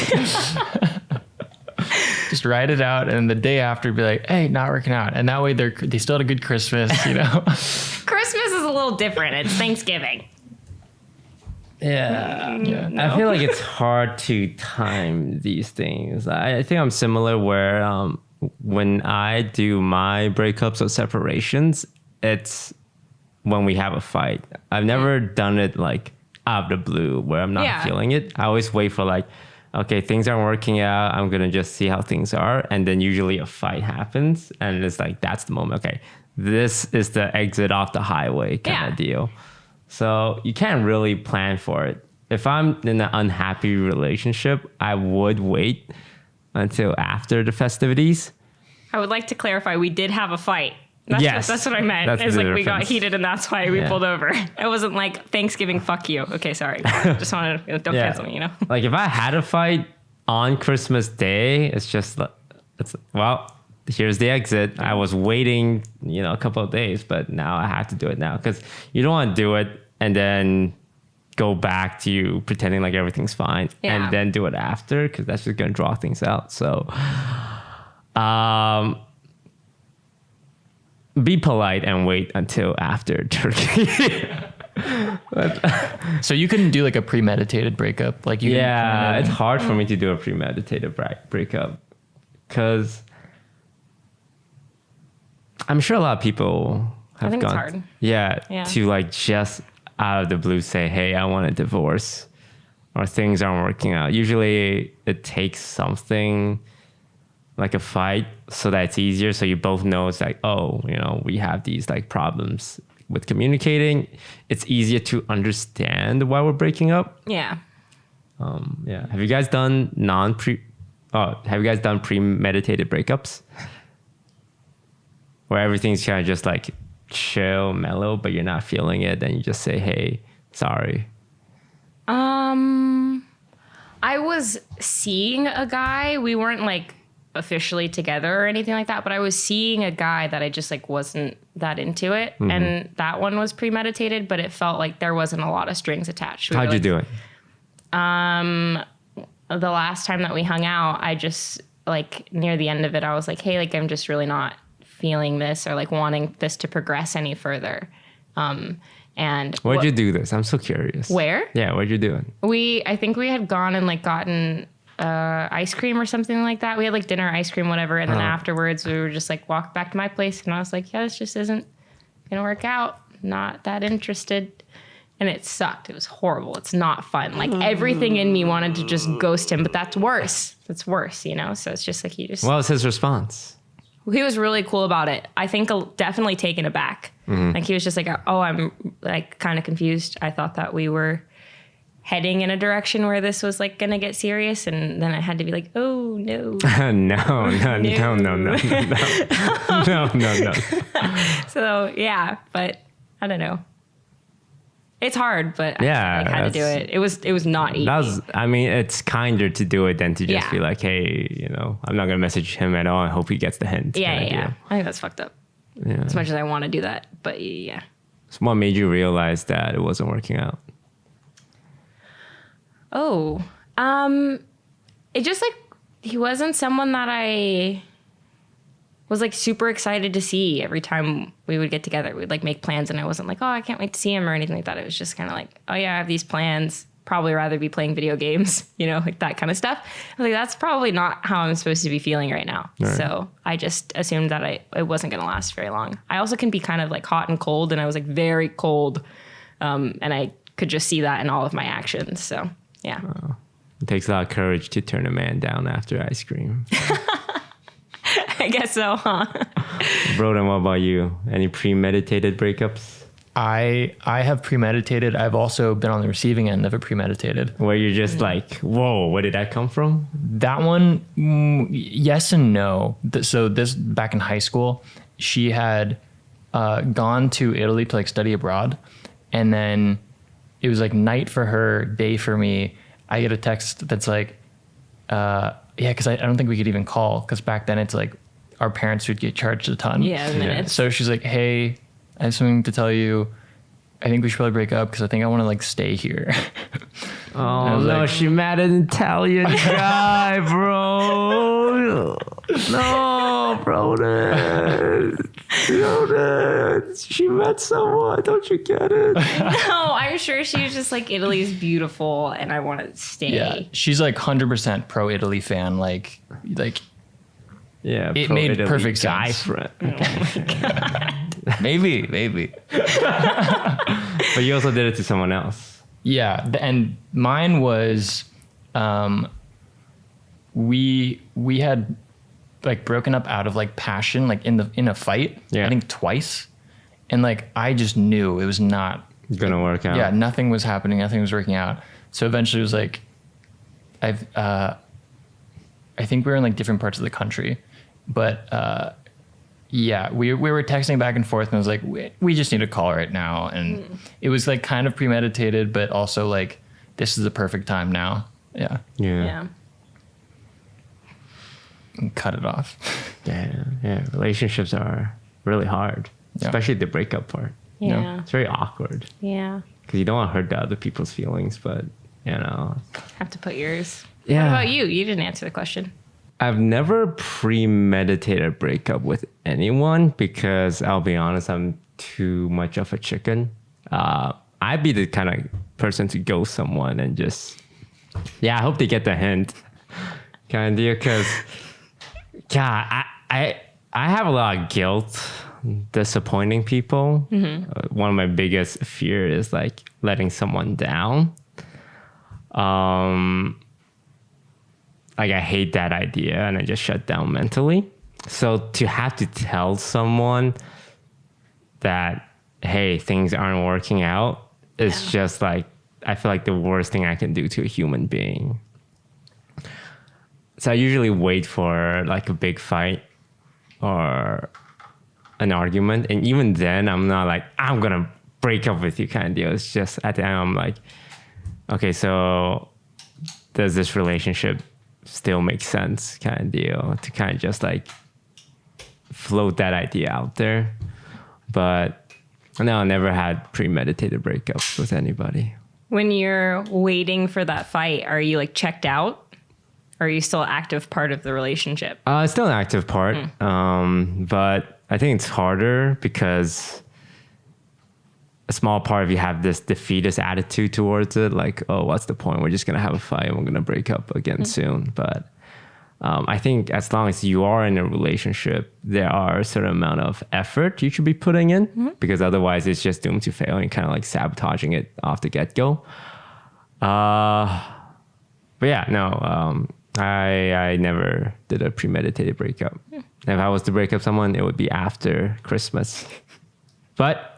Just ride it out, and the day after, be like, "Hey, not working out," and that way they still had a good Christmas, you know. Christmas is a little different. It's Thanksgiving. Yeah. Yeah. I feel like it's hard to time these things. I think I'm similar where when I do my breakups or separations, it's when we have a fight. I've never done it like out of the blue where I'm not feeling it. I always wait for like, okay, things aren't working out. I'm going to just see how things are. And then usually a fight happens. And it's like, that's the moment. Okay, this is the exit off the highway kind of deal. So you can't really plan for it. If I'm in an unhappy relationship, I would wait until after the festivities. I would like to clarify, we did have a fight. That's what I meant. That's It's the like we got difference. heated and that's why we pulled over. It wasn't like Thanksgiving, fuck you. Okay, sorry. Just wanted to, don't cancel me, you know? Like if I had a fight on Christmas Day, it's just, well, here's the exit. I was waiting, a couple of days, but now I have to do it now because you don't want to do it and then go back to you pretending like everything's fine and then do it after because that's just going to draw things out. So, be polite and wait until after turkey. So you couldn't do like a premeditated breakup, like you. Yeah, it's hard for me to do a premeditated breakup because I'm sure a lot of people have think gone. it's hard. Yeah, to like just out of the blue say, "Hey, I want a divorce," or things aren't working out. Usually, it takes something like a fight so that it's easier. So you both know it's like, oh, we have these like problems with communicating. It's easier to understand why we're breaking up. Yeah. Have you guys done premeditated breakups? Where everything's kind of just like chill, mellow, but you're not feeling it. Then you just say, hey, sorry. I was seeing a guy. We weren't like officially together or anything like that, but I was seeing a guy that I just like wasn't that into it. Mm-hmm. And that one was premeditated, but it felt like there wasn't a lot of strings attached. How'd you do it? The last time that we hung out, I just like near the end of it, I was like, hey, like I'm just really not feeling this or like wanting this to progress any further. And where'd you do this? I'm so curious. Where? Yeah, what'd you do? I think we had gone and like gotten ice cream or something like that. We had like dinner, ice cream, whatever. And then afterwards we were just like walked back to my place and I was like, yeah, this just isn't gonna work out. Not that interested. And it sucked. It was horrible. It's not fun. Like everything in me wanted to just ghost him, but that's worse. That's worse, So it's just like What was his response? He was really cool about it. I think definitely taken aback. Mm-hmm. Like he was just like, oh, I'm like kind of confused. I thought that we were heading in a direction where this was like going to get serious. And then I had to be like, oh, no. no. So, yeah, but I don't know. It's hard, but I had to do it. It was not easy. It's kinder to do it than to just be like, hey, I'm not going to message him at all. I hope he gets the hint. Yeah. I think that's fucked up. Yeah. As much as I want to do that, but yeah. So what made you realize that it wasn't working out? Oh, it just like, he wasn't someone that I was like super excited to see every time we would get together. We'd like make plans and I wasn't like, oh, I can't wait to see him or anything like that. It was just kind of like, oh yeah, I have these plans, probably rather be playing video games, you know, like that kind of stuff. I was like, that's probably not how I'm supposed to be feeling right now. Right. So I just assumed that it wasn't going to last very long. I also can be kind of like hot and cold, and I was like very cold. And I could just see that in all of my actions. So yeah. It takes a lot of courage to turn a man down after ice cream. I guess so, huh? Broden, what about you? Any premeditated breakups? I have premeditated. I've also been on the receiving end of a premeditated. Where you're just like, whoa, where did that come from? That one, yes and no. So this, back in high school, she had gone to Italy to like study abroad. And then it was like night for her, day for me. I get a text that's like, because I don't think we could even call, because back then it's like our parents would get charged a ton. Yeah, minutes. So she's like, hey, I have something to tell you. I think we should probably break up because I think I want to like stay here. Oh no, she met an Italian guy, bro. No, Broden. She met someone. Don't you get it? No, I'm sure she was just like, Italy's beautiful and I want to stay. Yeah, she's like 100% pro Italy fan. Like. Yeah, it made Italy perfect guy sense. friend. Oh my God. Maybe. But you also did it to someone else. Yeah, and mine was, we had like broken up out of like passion, like in a fight. Yeah. I think twice, and like I just knew it was not gonna work out. Yeah, nothing was happening, nothing was working out. So eventually, it was like, I think we were in like different parts of the country, but yeah, we were texting back and forth, and I was like, we just need to call right now, and it was like kind of premeditated, but also like this is the perfect time now. Yeah. And cut it off. Yeah. Relationships are really hard, especially the breakup part. Yeah. You know? It's very awkward. Yeah. Because you don't want to hurt the other people's feelings, but have to put yours. Yeah. What about you? You didn't answer the question. I've never premeditated a breakup with anyone because I'll be honest, I'm too much of a chicken. I'd be the kind of person to ghost someone and just, I hope they get the hint kind of deal. Because, I have a lot of guilt disappointing people. Mm-hmm. One of my biggest fears is like letting someone down. Like I hate that idea and I just shut down mentally. So to have to tell someone that, hey, things aren't working out is just like, I feel like the worst thing I can do to a human being. So I usually wait for like a big fight or an argument. And even then I'm not like, I'm going to break up with you kind of deal. It's just at the end I'm like, okay, so does this relationship still make sense kind of deal, to kind of just like float that idea out there. But no, I never had premeditated breakups with anybody. When you're waiting for that fight, are you like checked out? Or are you still an active part of the relationship? It's still an active part. But I think it's harder because a small part of you have this defeatist attitude towards it. Like, oh, what's the point? We're just going to have a fight and we're going to break up again soon. But I think as long as you are in a relationship, there are a certain amount of effort you should be putting in because otherwise it's just doomed to fail and kind of like sabotaging it off the get-go. But yeah, no, I never did a premeditated breakup. If I was to break up someone, it would be after Christmas. But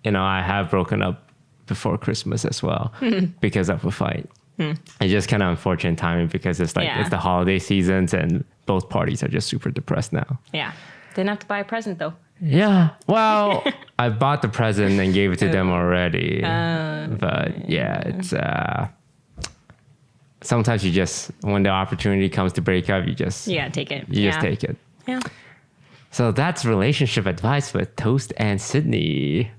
I have broken up before Christmas as well because of a fight. It's just kind of unfortunate timing because it's like it's the holiday seasons and both parties are just super depressed now. Yeah. Didn't have to buy a present though. Yeah. Well, I bought the present and gave it to them already. But yeah, it's sometimes you just, when the opportunity comes to break up, you just take it. You just take it. Yeah. So that's relationship advice with Toast and Sydney.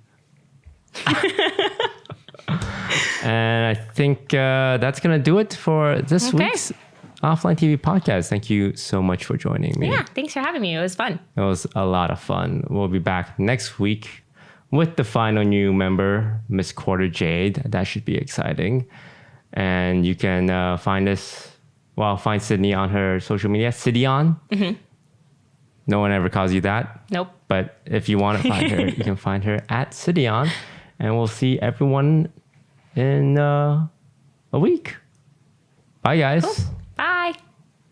And I think that's going to do it for this week's Offline TV podcast. Thank you so much for joining me. Yeah, thanks for having me. It was fun. It was a lot of fun. We'll be back next week with the final new member, Miss Quarter Jade. That should be exciting. And you can find Sydney on her social media, Sydeon. Mm-hmm. No one ever calls you that. Nope. But if you want to find her, you can find her at Sydeon. And we'll see everyone in a week. Bye, guys. Cool.